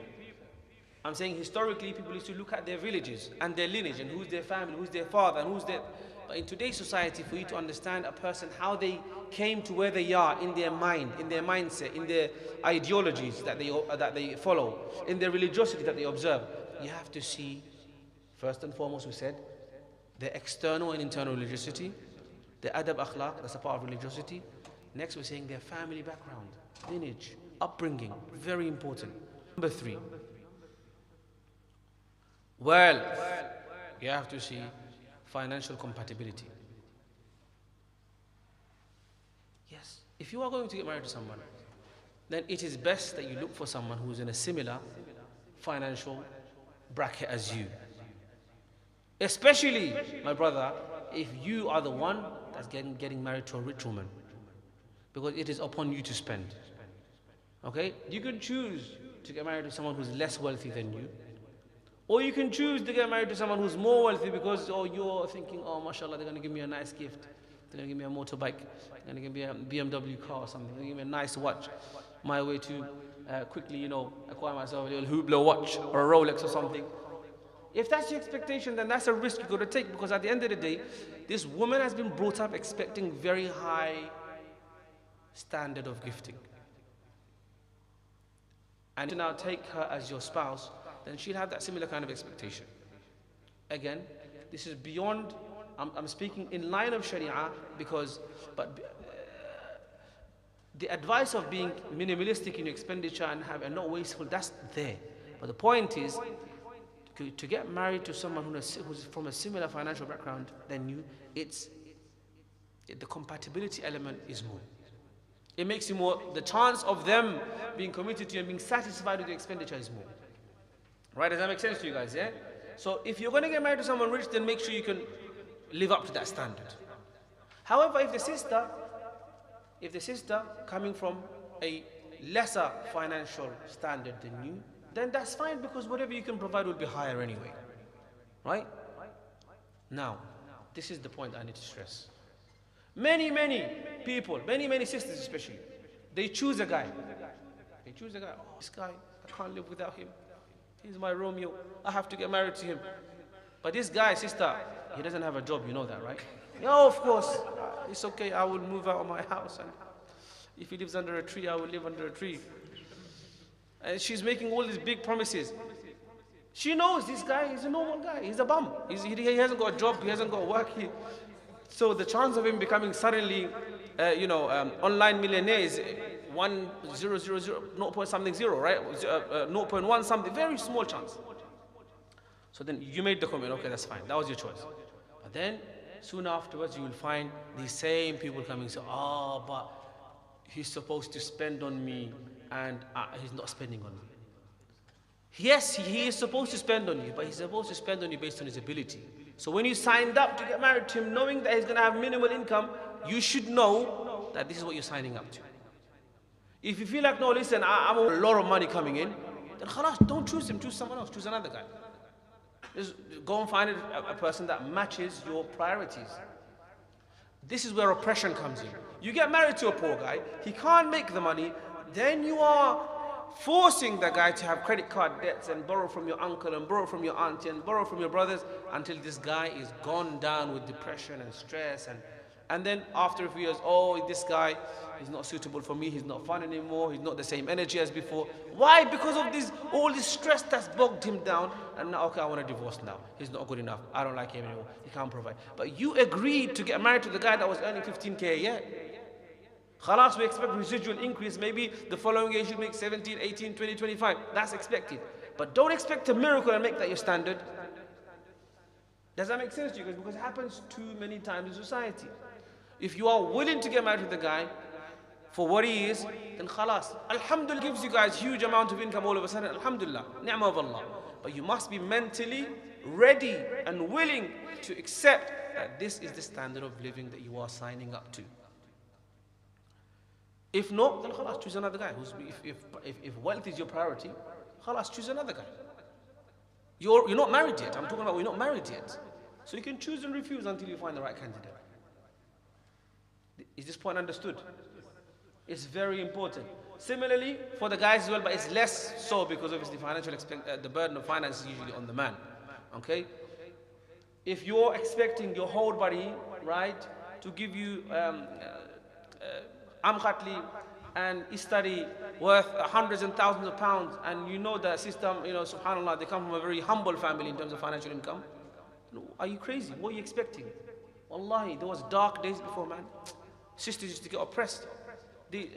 I'm saying historically people used to look at their villages and their lineage and who's their family, who's their father, and who's their. But in today's society, for you to understand a person, how they came to where they are in their mind, in their mindset, in their ideologies that they follow, in their religiosity that they observe, you have to see, first and foremost, we said, the external and internal religiosity, the adab akhlaq, that's a part of religiosity. Next, we're saying their family background, lineage, upbringing, very important. Number 3, wealth. You have to see financial compatibility. Yes, if you are going to get married to someone, then it is best that you look for someone who is in a similar financial bracket as you. Especially, my brother, if you are the one that's getting married to a rich woman. Because it is upon you to spend. Okay? You can choose to get married to someone who's less wealthy than you. Or you can choose to get married to someone who's more wealthy because, oh, you're thinking, oh, mashallah, they're going to give me a nice gift. They're going to give me a motorbike. They're going to give me a BMW car or something. They're going to give me a nice watch. My way to quickly, you know, acquire myself a little Hublot watch or a Rolex or something. If that's your expectation, then that's a risk you've got to take, because at the end of the day, this woman has been brought up expecting very high standard of gifting. And to now take her as your spouse, then she'll have that similar kind of expectation. again, this is beyond, I'm speaking in line of Sharia, because, but the advice of being minimalistic in your expenditure and not wasteful, that's there. But the point is, to get married to someone who's from a similar financial background than you, the compatibility element is more. It makes you more, the chance of them being committed to you and being satisfied with the expenditure is more. Right, does that make sense to you guys, yeah? So if you're going to get married to someone rich, then make sure you can live up to that standard. However, if the sister coming from a lesser financial standard than you, then that's fine, because whatever you can provide will be higher anyway. Right? Now, this is the point I need to stress. Many people, many sisters especially, they choose a guy. Oh, this guy, I can't live without him. He's my Romeo. I have to get married to him. But this guy, sister, he doesn't have a job, you know that, right? Yeah, of course. It's okay, I will move out of my house. And if he lives under a tree, I will live under a tree. And she's making all these big promises. She knows this guy is a normal guy. He's a bum. He hasn't got a job. He hasn't got work. So the chance of him becoming suddenly, online millionaire is 0 point something zero, right? 0.1 something, very small chance. So then you made the comment, okay, that's fine. That was your choice. But then soon afterwards, you will find these same people coming, so, but he's supposed to spend on me, and he's not spending on me. Yes, he is supposed to spend on you, but he's supposed to spend on you based on his ability. So when you signed up to get married to him, knowing that he's going to have minimal income, you should know that this is what you're signing up to. If you feel like, no, listen, I'm a lot of money coming in, then khalas, don't choose him, choose someone else, choose another guy. Just go and find a person that matches your priorities. This is where oppression comes in. You get married to a poor guy, he can't make the money, then you are forcing the guy to have credit card debts and borrow from your uncle and borrow from your auntie and borrow from your brothers until this guy is gone down with depression and stress, and then after a few years, oh, this guy is not suitable for me, he's not fun anymore, he's not the same energy as before. Why? Because of all this stress that's bogged him down, and now, okay, I want to divorce now. He's not good enough, I don't like him anymore, he can't provide. But you agreed to get married to the guy that was earning 15K a year. Khalas, we expect residual increase, maybe the following year you should make 17, 18, 20, 25. That's expected. But don't expect a miracle and make that your standard. Does that make sense to you guys? Because it happens too many times in society. If you are willing to get married to the guy for what he is, then khalas. Alhamdulillah gives you guys huge amount of income all of a sudden. Alhamdulillah. Ni'mah of Allah. But you must be mentally ready and willing to accept that this is the standard of living that you are signing up to. If not, then khalas, choose another guy. If wealth is your priority, khalas, choose another guy. You're not married yet. I'm talking about we're not married yet. So you can choose and refuse until you find the right candidate. Is this point understood? It's very important. Similarly, for the guys as well, but it's less so because obviously the burden of finance is usually on the man. Okay? If you're expecting your whole body, right, to give you amkhatli and istari worth hundreds and thousands of pounds, and you know the system, subhanAllah, they come from a very humble family in terms of financial income. Are you crazy? What are you expecting? Wallahi, there was dark days before, man. Sisters used to get oppressed. The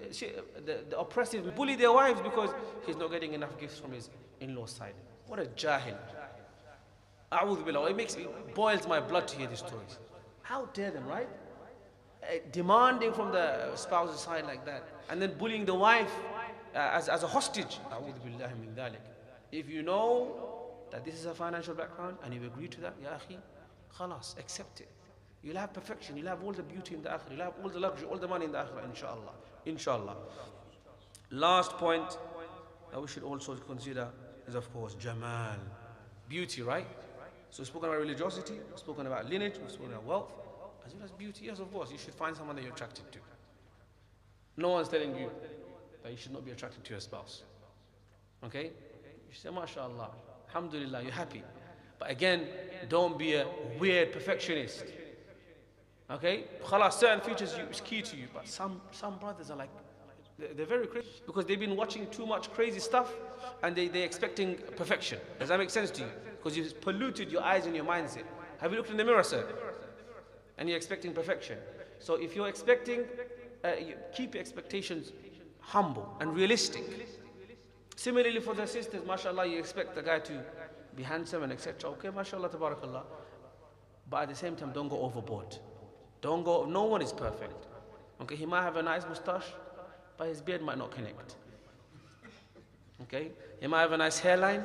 oppressive bully their wives because he's not getting enough gifts from his in-laws side. What a jahil. A'udhu billah. It boils my blood to hear these stories. How dare them, right? Demanding from the spouse's side like that, and then bullying the wife as a hostage. A'udhu billahi min dhalik. If you know that this is a financial background and you agree to that, ya akhi, khalas, accept it. You'll have perfection, you'll have all the beauty in the akhirah, you'll have all the luxury, all the money in the akhirah, inshallah. Inshallah. Last point that we should also consider is, of course, jamal. Beauty, right? So we've spoken about religiosity, we've spoken about lineage, we've spoken about wealth, as well as beauty. Yes, of course, you should find someone that you're attracted to. No one's telling you that you should not be attracted to your spouse. Okay? You say, mashallah, alhamdulillah, you're happy. But again, don't be a weird perfectionist. Okay? Khalas, certain features is key to you, but some brothers are like, they're very crazy because they've been watching too much crazy stuff and they're expecting perfection. Does that make sense to you? because you've polluted your eyes and your mindset. Have you looked in the mirror, sir? And you're expecting perfection. So if you're expecting, keep your expectations humble and realistic. Similarly for the sisters, mashallah, you expect the guy to be handsome and etc. Okay, mashallah, tabarakallah. But at the same time, don't go overboard. Don't go, no one is perfect. Okay, he might have a nice moustache, but his beard might not connect. Okay, he might have a nice hairline,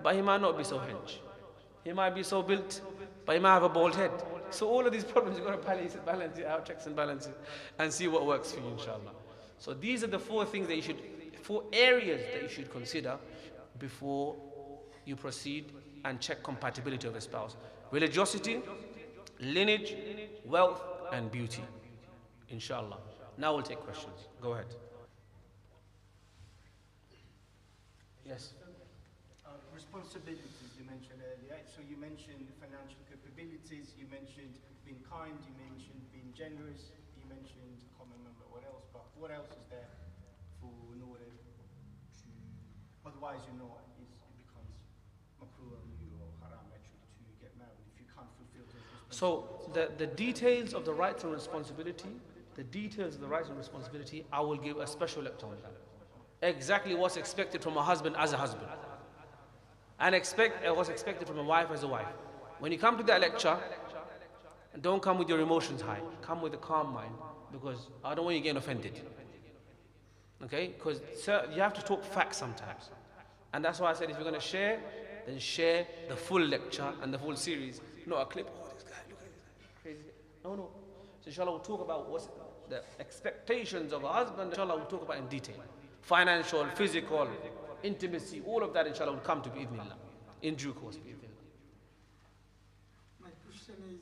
but he might not be so hench. He might be so built, but he might have a bald head. So all of these problems, you've got to balance it out, checks and balances, and see what works for you, inshallah. So these are the four things that you should, four areas that you should consider before you proceed and check compatibility of a spouse. Religiosity, lineage, wealth, and beauty, inshallah. Now we'll take questions. Go ahead. Yes. Responsibilities you mentioned earlier. So you mentioned financial capabilities, you mentioned being kind, you mentioned being generous, you mentioned, I can't remember what else, but what else is there for in order to, otherwise it becomes makruh on you or haram actually to get married if you can't fulfill those responsibilities. So the details of the rights and responsibility, I will give a special lecture on that. Exactly what's expected from a husband as a husband. And what's expected from a wife as a wife. When you come to that lecture, don't come with your emotions high. Come with a calm mind, because I don't want you getting offended. Okay? Because you have to talk facts sometimes. And that's why I said if you're going to share, then share the full lecture and the full series, not a clip. Oh, this guy, look at this guy, crazy. No. So inshallah we'll talk about what's the expectations of a husband. Inshallah we'll talk about in detail. Financial, physical, intimacy, all of that inshallah will come to bi'idhnillah, in due course bi'idhnillah. My question is,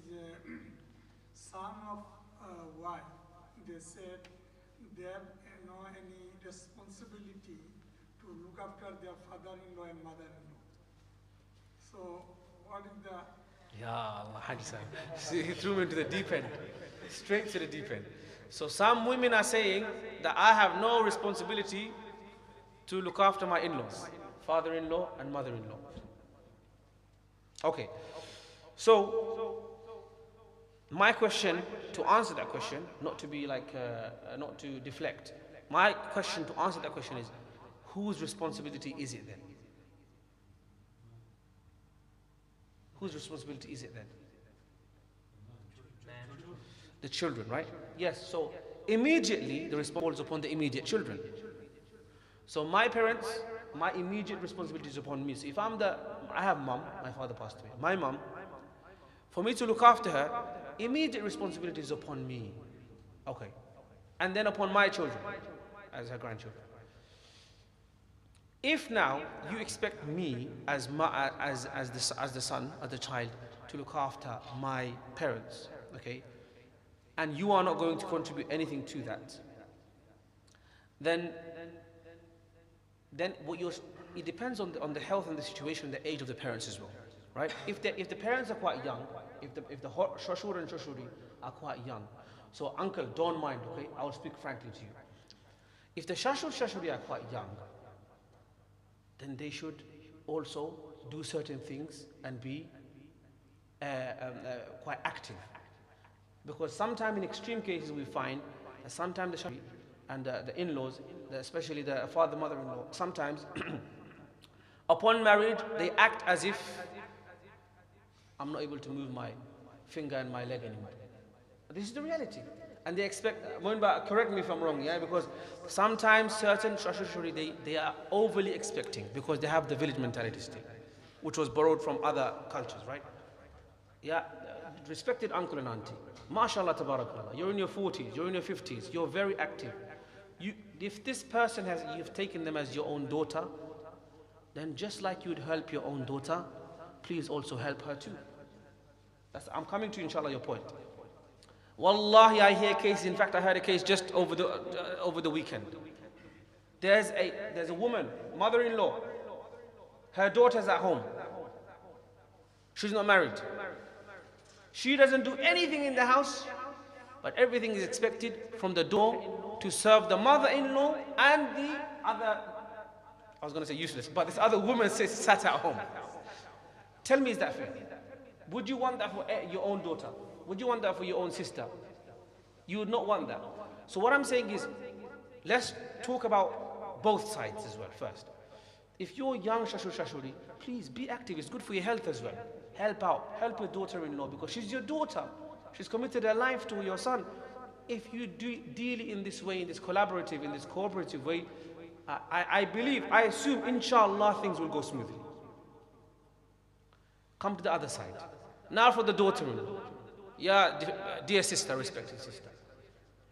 son of a wife, they said they have no any responsibility to look after their father-in-law and mother-in-law. So what is the... Ya Allah, Haji Sahib. See, he threw me into the deep end, straight to the deep end. So some women are saying that I have no responsibility to look after my in-laws, father-in-law and mother-in-law. Okay, so my question, to answer that question, not to be like, not to deflect, my question to answer that question is, whose responsibility is it then? Whose responsibility is it then? The children, right? Yes, so immediately the responsibility falls upon the immediate children. So my parents, my immediate responsibility is upon me. So if I have mom, my father passed away. My mom, for me to look after her, immediate responsibility is upon me. Okay. And then upon my children, as her grandchildren. If now you expect me as the son, as the child, to look after my parents, okay, and you are not going to contribute anything to that, then it depends on the health and the situation and the age of the parents as well, right? If the parents are quite young, if the shashur and shashuri are quite young, so uncle, don't mind, okay? I will speak frankly to you. If the shashur shashuri are quite young, then they should also do certain things and be quite active. Because sometimes in extreme cases we find that sometimes the shashuri and the in-laws, especially the father, mother-in-law, sometimes upon marriage they act as if I'm not able to move my finger and my leg anymore. This is the reality. And they expect, Moinba, correct me if I'm wrong, yeah, because sometimes certain shashuri, they are overly expecting because they have the village mentality still, which was borrowed from other cultures, right? Yeah, respected uncle and auntie, mashallah, tabarakallah, you're in your 40s, you're in your 50s, you're very active. If this person you've taken them as your own daughter, then just like you'd help your own daughter, please also help her too. I'm coming to, inshallah, your point. Wallahi, I hear cases. In fact, I heard a case just over the weekend. There's a woman, mother-in-law. Her daughter's at home. She's not married. She doesn't do anything in the house, but everything is expected from the door to serve the mother-in-law and the other, I was going to say useless, but this other woman sat at home. Tell me, is that fair? Would you want that for your own daughter? Would you want that for your own sister? You would not want that. So what I'm saying is, let's talk about both sides as well first. If you're young Shashur Shashuri, please be active. It's good for your health as well. Help out. Help your daughter-in-law because she's your daughter. She's committed her life to your son. If you deal in this way, in this collaborative, in this cooperative way, I believe, I assume, inshallah, things will go smoothly. Come to the other side. Now for the daughter-in-law. Yeah, dear sister, respected sister.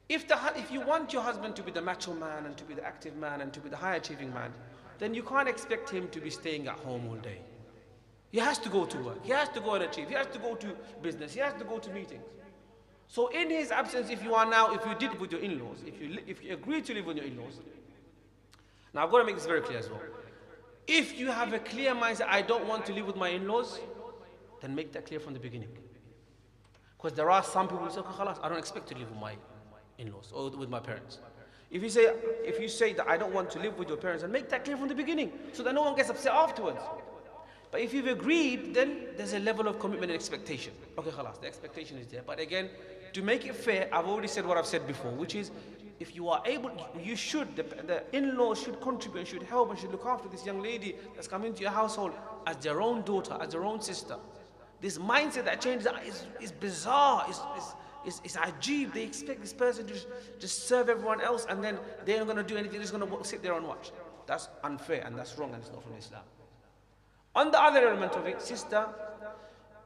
If you want your husband to be the macho man and to be the active man and to be the high-achieving man, then you can't expect him to be staying at home all day. He has to go to work. He has to go and achieve. He has to go to business. He has to go to meetings. So in his absence, if you did with your in-laws, if you agree to live with your in-laws, now I've got to make this very clear as well. If you have a clear mindset, I don't want to live with my in-laws, then make that clear from the beginning. Because there are some people who say, okay, khalas, I don't expect to live with my in-laws or with my parents. If you say that I don't want to live with your parents, then make that clear from the beginning so that no one gets upset afterwards. But if you've agreed, then there's a level of commitment and expectation. Okay, khalas, the expectation is there. But again, to make it fair, I've already said what I've said before, which is, if you are able, the in-laws should contribute, should help, and should look after this young lady that's come into your household as their own daughter, as their own sister. This mindset that changes is bizarre, it's ajib. They expect this person to just serve everyone else and then they're not going to do anything, they're just going to sit there and watch. That's unfair and that's wrong and it's not from Islam. On the other element of it, sister,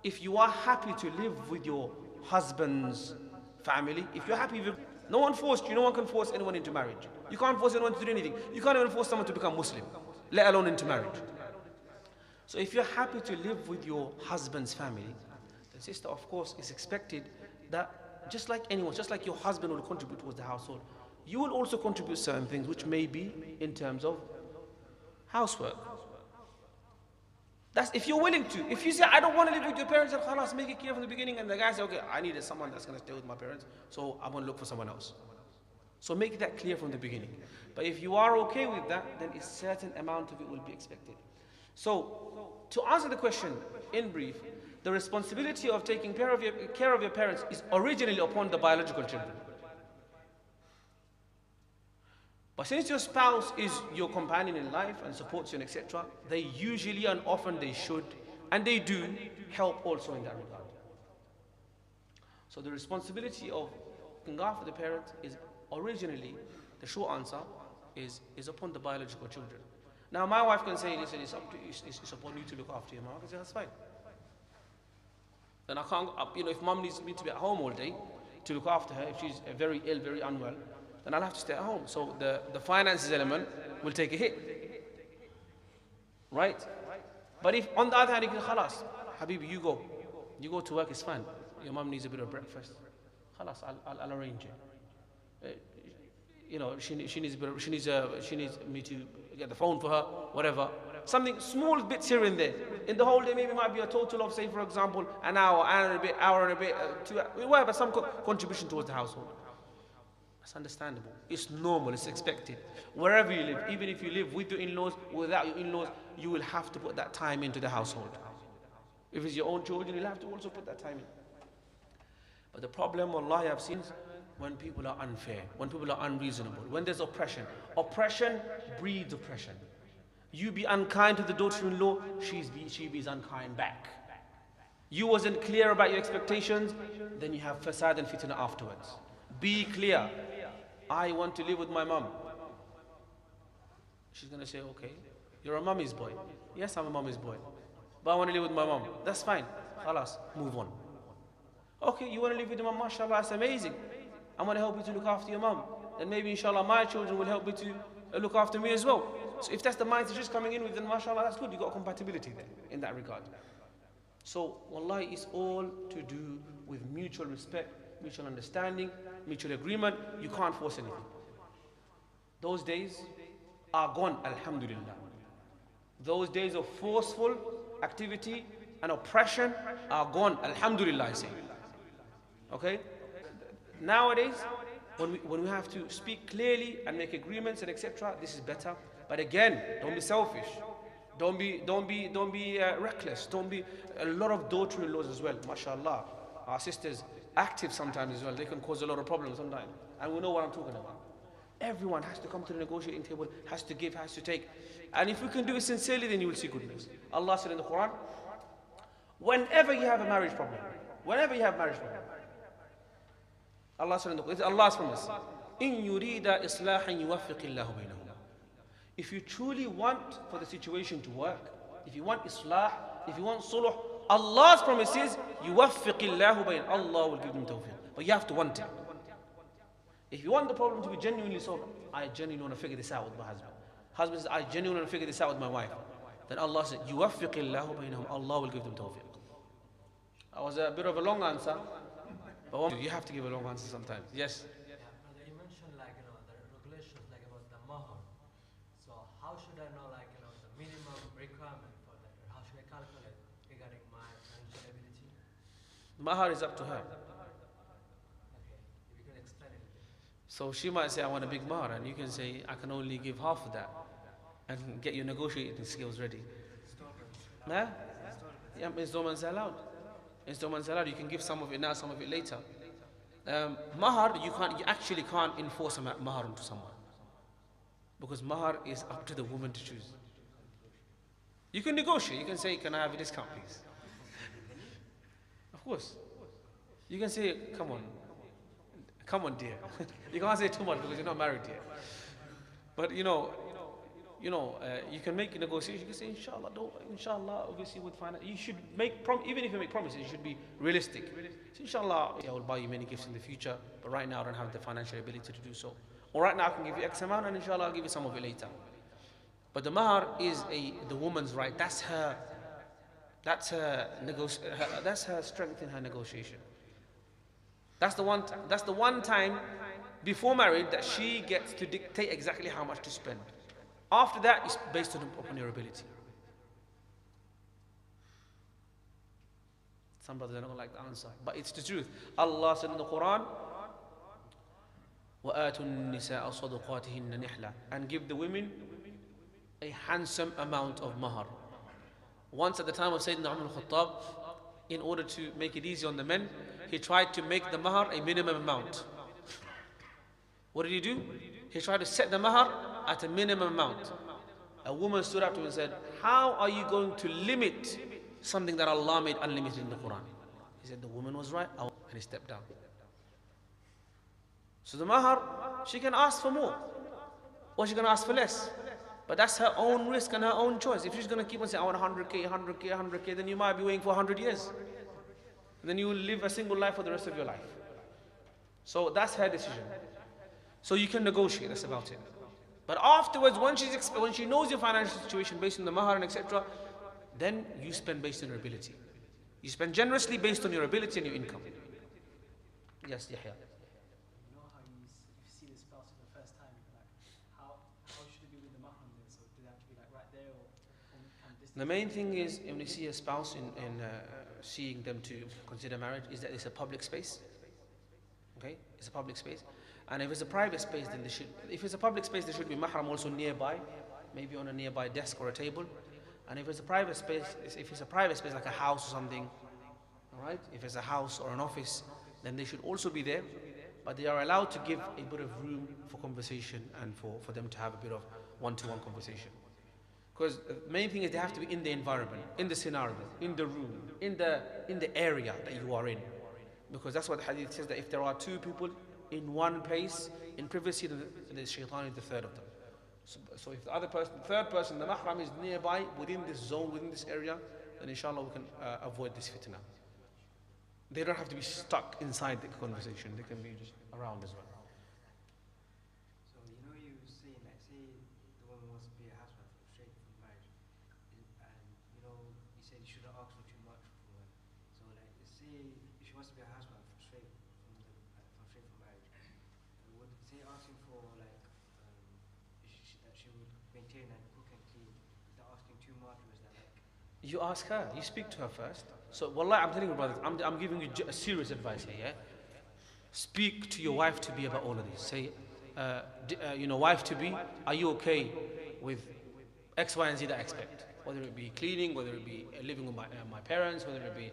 if you are happy to live with your husband's family, if you're happy with, no one forced you, no one can force anyone into marriage. You can't force anyone to do anything. You can't even force someone to become Muslim, let alone into marriage. So if you're happy to live with your husband's family, then sister, of course, it's expected that just like anyone, just like your husband will contribute towards the household, you will also contribute certain things which may be in terms of housework. That's if you're willing to. If you say, I don't want to live with your parents, then khalas, make it clear from the beginning, and the guy says, okay, I needed someone that's going to stay with my parents, so I'm going to look for someone else. So make that clear from the beginning. But if you are okay with that, then a certain amount of it will be expected. So, to answer the question in brief, the responsibility of taking care of your parents is originally upon the biological children. But since your spouse is your companion in life and supports you and etc., they usually and often they should and they do help also in that regard. So the responsibility of looking after the parent is originally, the short answer is upon the biological children. Now my wife can say, listen, it's upon you to look after your mom. I can say, that's fine. Then I can't, if mom needs me to be at home all day to look after her, if she's very ill, very unwell, then I'll have to stay at home. So the finances element will take a hit. Right? But if on the other hand, you can, khalas, Habibi, you go. You go to work, it's fine. Your mom needs a bit of breakfast. Khalas, I'll arrange it. She needs me to get the phone for her, whatever. Something small bits here and there. In the whole day, maybe it might be a total of, say, for example, an hour and a bit, 2 hours, whatever, some contribution towards the household. That's understandable. It's normal, it's expected. Wherever you live, even if you live with your in-laws, without your in-laws, you will have to put that time into the household. If it's your own children, you'll have to also put that time in. But the problem, wallahi, I've seen when people are unfair, when people are unreasonable, when there's oppression. Oppression breeds oppression. You be unkind to the daughter-in-law, she be unkind back. You wasn't clear about your expectations, then you have fasad and fitna afterwards. Be clear. I want to live with my mom. She's going to say, okay, you're a mommy's boy. Yes, I'm a mommy's boy. But I want to live with my mom. That's fine. Khalas, move on. Okay, you want to live with your mom, mashallah, that's amazing. I'm going to help you to look after your mom. Then maybe, inshallah, my children will help me to look after me as well. So if that's the mindset she's coming in with, then mashallah, that's good. You've got compatibility there in that regard. So, wallahi, it's all to do with mutual respect, mutual understanding, mutual agreement. You can't force anything. Those days are gone, alhamdulillah. Those days of forceful activity and oppression are gone, alhamdulillah, I say. Okay? Nowadays, when we have to speak clearly and make agreements and etc., this is better. But again, don't be selfish. Don't be reckless. Don't be a lot of daughter-in-laws as well. MashaAllah, our sisters active sometimes as well. They can cause a lot of problems sometimes, and we know what I'm talking about. Everyone has to come to the negotiating table, has to give, has to take, and if we can do it sincerely, then you will see goodness. Allah said in the Quran, whenever you have a marriage problem, whenever you have marriage problem, Allah said in the Quran, it's Allah's promise. إن يريد إصلاحا يوفق الله بينهما. If you truly want for the situation to work, if you want islah, if you want sulh, Allah's promise is يوفق الله بين. Allah will give them tawfiq. But you have to want it. If you want the problem to be genuinely solved, I genuinely want to figure this out with my husband. Husband says, I genuinely want to figure this out with my wife. Then Allah said, يوفق الله بينهم. Allah will give them tawfiq. That was a bit of a long answer. But you have to give a long answer sometimes. Yes? Yeah, brother, you mentioned like, the regulations like about the Mahr. So how should I know like, the minimum requirement for that? Or how should I calculate regarding my financial ability? Mahr is up to her. Okay, if you can explain it. So she might say, I want a big mahr, and you can say, I can only give half of that, and get your negotiating skills ready. Nah? Yeah, installments are allowed. Installments are allowed. You can give some of it now, some of it later. Mahr, you actually can't enforce a mahr onto someone, because mahr is up to the woman to choose. You can negotiate. You can say, can I have a discount, please? Of course. You can say, come on, dear. You can't say too much because you're not married yet. But you can make a negotiation. You can say, inshallah, obviously with finance. You should make, even if you make promises, you should be realistic. So inshallah, I will buy you many gifts in the future, but right now I don't have the financial ability to do so. Or right now I can give you X amount, and inshallah I'll give you some of it later. But the mahr is the woman's right. That's her strength in her negotiation. That's the one time before marriage that she gets to dictate exactly how much to spend. After that, it's based upon your ability. Some brothers don't like the answer, but it's the truth. Allah said in the Quran, وَآتُوا النِّسَاءَ صَدُقَاتِهِنَّ نِحْلًا, and give the women a handsome amount of mahr. Once at the time of Sayyidina Umar al-Khattab, in order to make it easy on the men, he tried to make the mahr a minimum amount. What did he do? He tried to set the mahr at a minimum amount. A woman stood up to him and said, how are you going to limit something that Allah made unlimited in the Quran? He said, the woman was right, and he stepped down. So the mahr, she can ask for more, or she can ask for less. But that's her own risk and her own choice. If she's going to keep on saying, I want 100k, 100k, 100k, then you might be waiting for 100 years. And then you will live a single life for the rest of your life. So that's her decision. So you can negotiate, that's about it. But afterwards, when she knows your financial situation based on the mahr and etc., then you spend based on your ability. You spend generously based on your ability and your income. Yes, Yahya. You know how you see the spouse for the first time, like how should it be with the mahram then? So do they have to be like right there, or can distance? The main thing is, when you see a spouse in seeing them to consider marriage, is that it's a public space. Okay, it's a public space. And if it's a private space, then if it's a public space, there should be mahram also nearby, maybe on a nearby desk or a table. And if it's a private space, like a house or something, all right? If it's a house or an office, then they should also be there, but they are allowed to give a bit of room for conversation and for them to have a bit of one-to-one conversation. Because the main thing is they have to be in the environment, in the scenario, in the room, in the area that you are in. Because that's what the hadith says, that if there are two people in one place, in privacy, then the shaitan is the third of them. So if the third person, the mahram is nearby, within this zone, within this area, then inshallah we can avoid this fitna. They don't have to be stuck inside the conversation, they can be just around as well. So you say, like, say the woman wants to be a housewife straight from marriage, and you said you shouldn't ask for too much from her. So like, say if she wants to be a housewife straight from marriage, would say asking for like that she would maintain and cook and clean, is that asking too much, or is that like? You ask her, you speak to her first. So wallah, I'm telling you brothers, I'm giving you a serious advice here, yeah? Speak to your wife to be about all of this. Say, wife to be, are you okay with X, Y, and Z that I expect? whether it be cleaning, whether it be living with my parents, whether it be,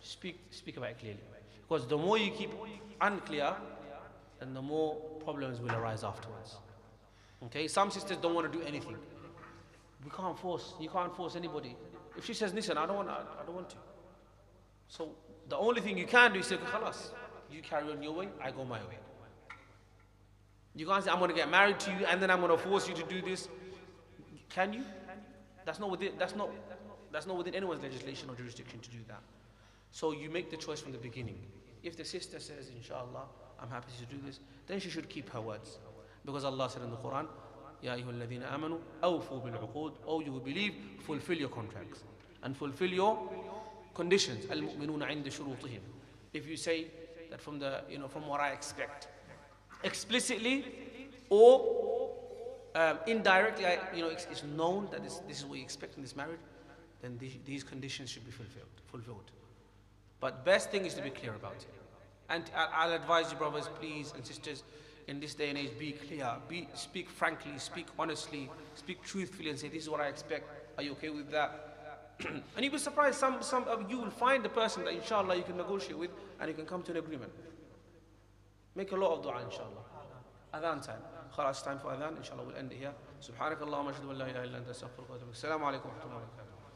speak about it clearly. Because the more you keep unclear, then the more problems will arise afterwards. Okay, some sisters don't want to do anything. You can't force anybody. If she says, listen, I don't want to. So the only thing you can do is say, khalas, you carry on your way, I go my way. You can't say, I'm going to get married to you and then I'm going to force you to do this. Can you? That's not within anyone's legislation or jurisdiction to do that. So you make the choice from the beginning. If the sister says, inshallah, I'm happy to do this, then she should keep her words. Because Allah said in the Quran, Ya ayyuhal ladhina amanu, awfu bil uqud, oh you who believe, fulfill your contracts. And fulfill your conditions. Al-mu'minuna inda shurutihim. If you say that from what I expect, explicitly or indirectly, it's known that this is what you expect in this marriage, then these conditions should be fulfilled. But best thing is to be clear about it. And I'll advise you, brothers, please, and sisters, in this day and age, be clear. Speak frankly, speak honestly, speak truthfully, and say, this is what I expect. Are you okay with that? And you'll be surprised, some of you will find the person that, inshallah, you can negotiate with, and you can come to an agreement. Make a lot of dua, inshallah. Adhan time. Khalas, time for adhan. Inshallah, we'll end it here. Subhanakallah wa ashhadu an la ilaha illa anta astaghfiruka wa atubu ilaik. Assalamu alaikum wa rahmatullahi wa barakatuh.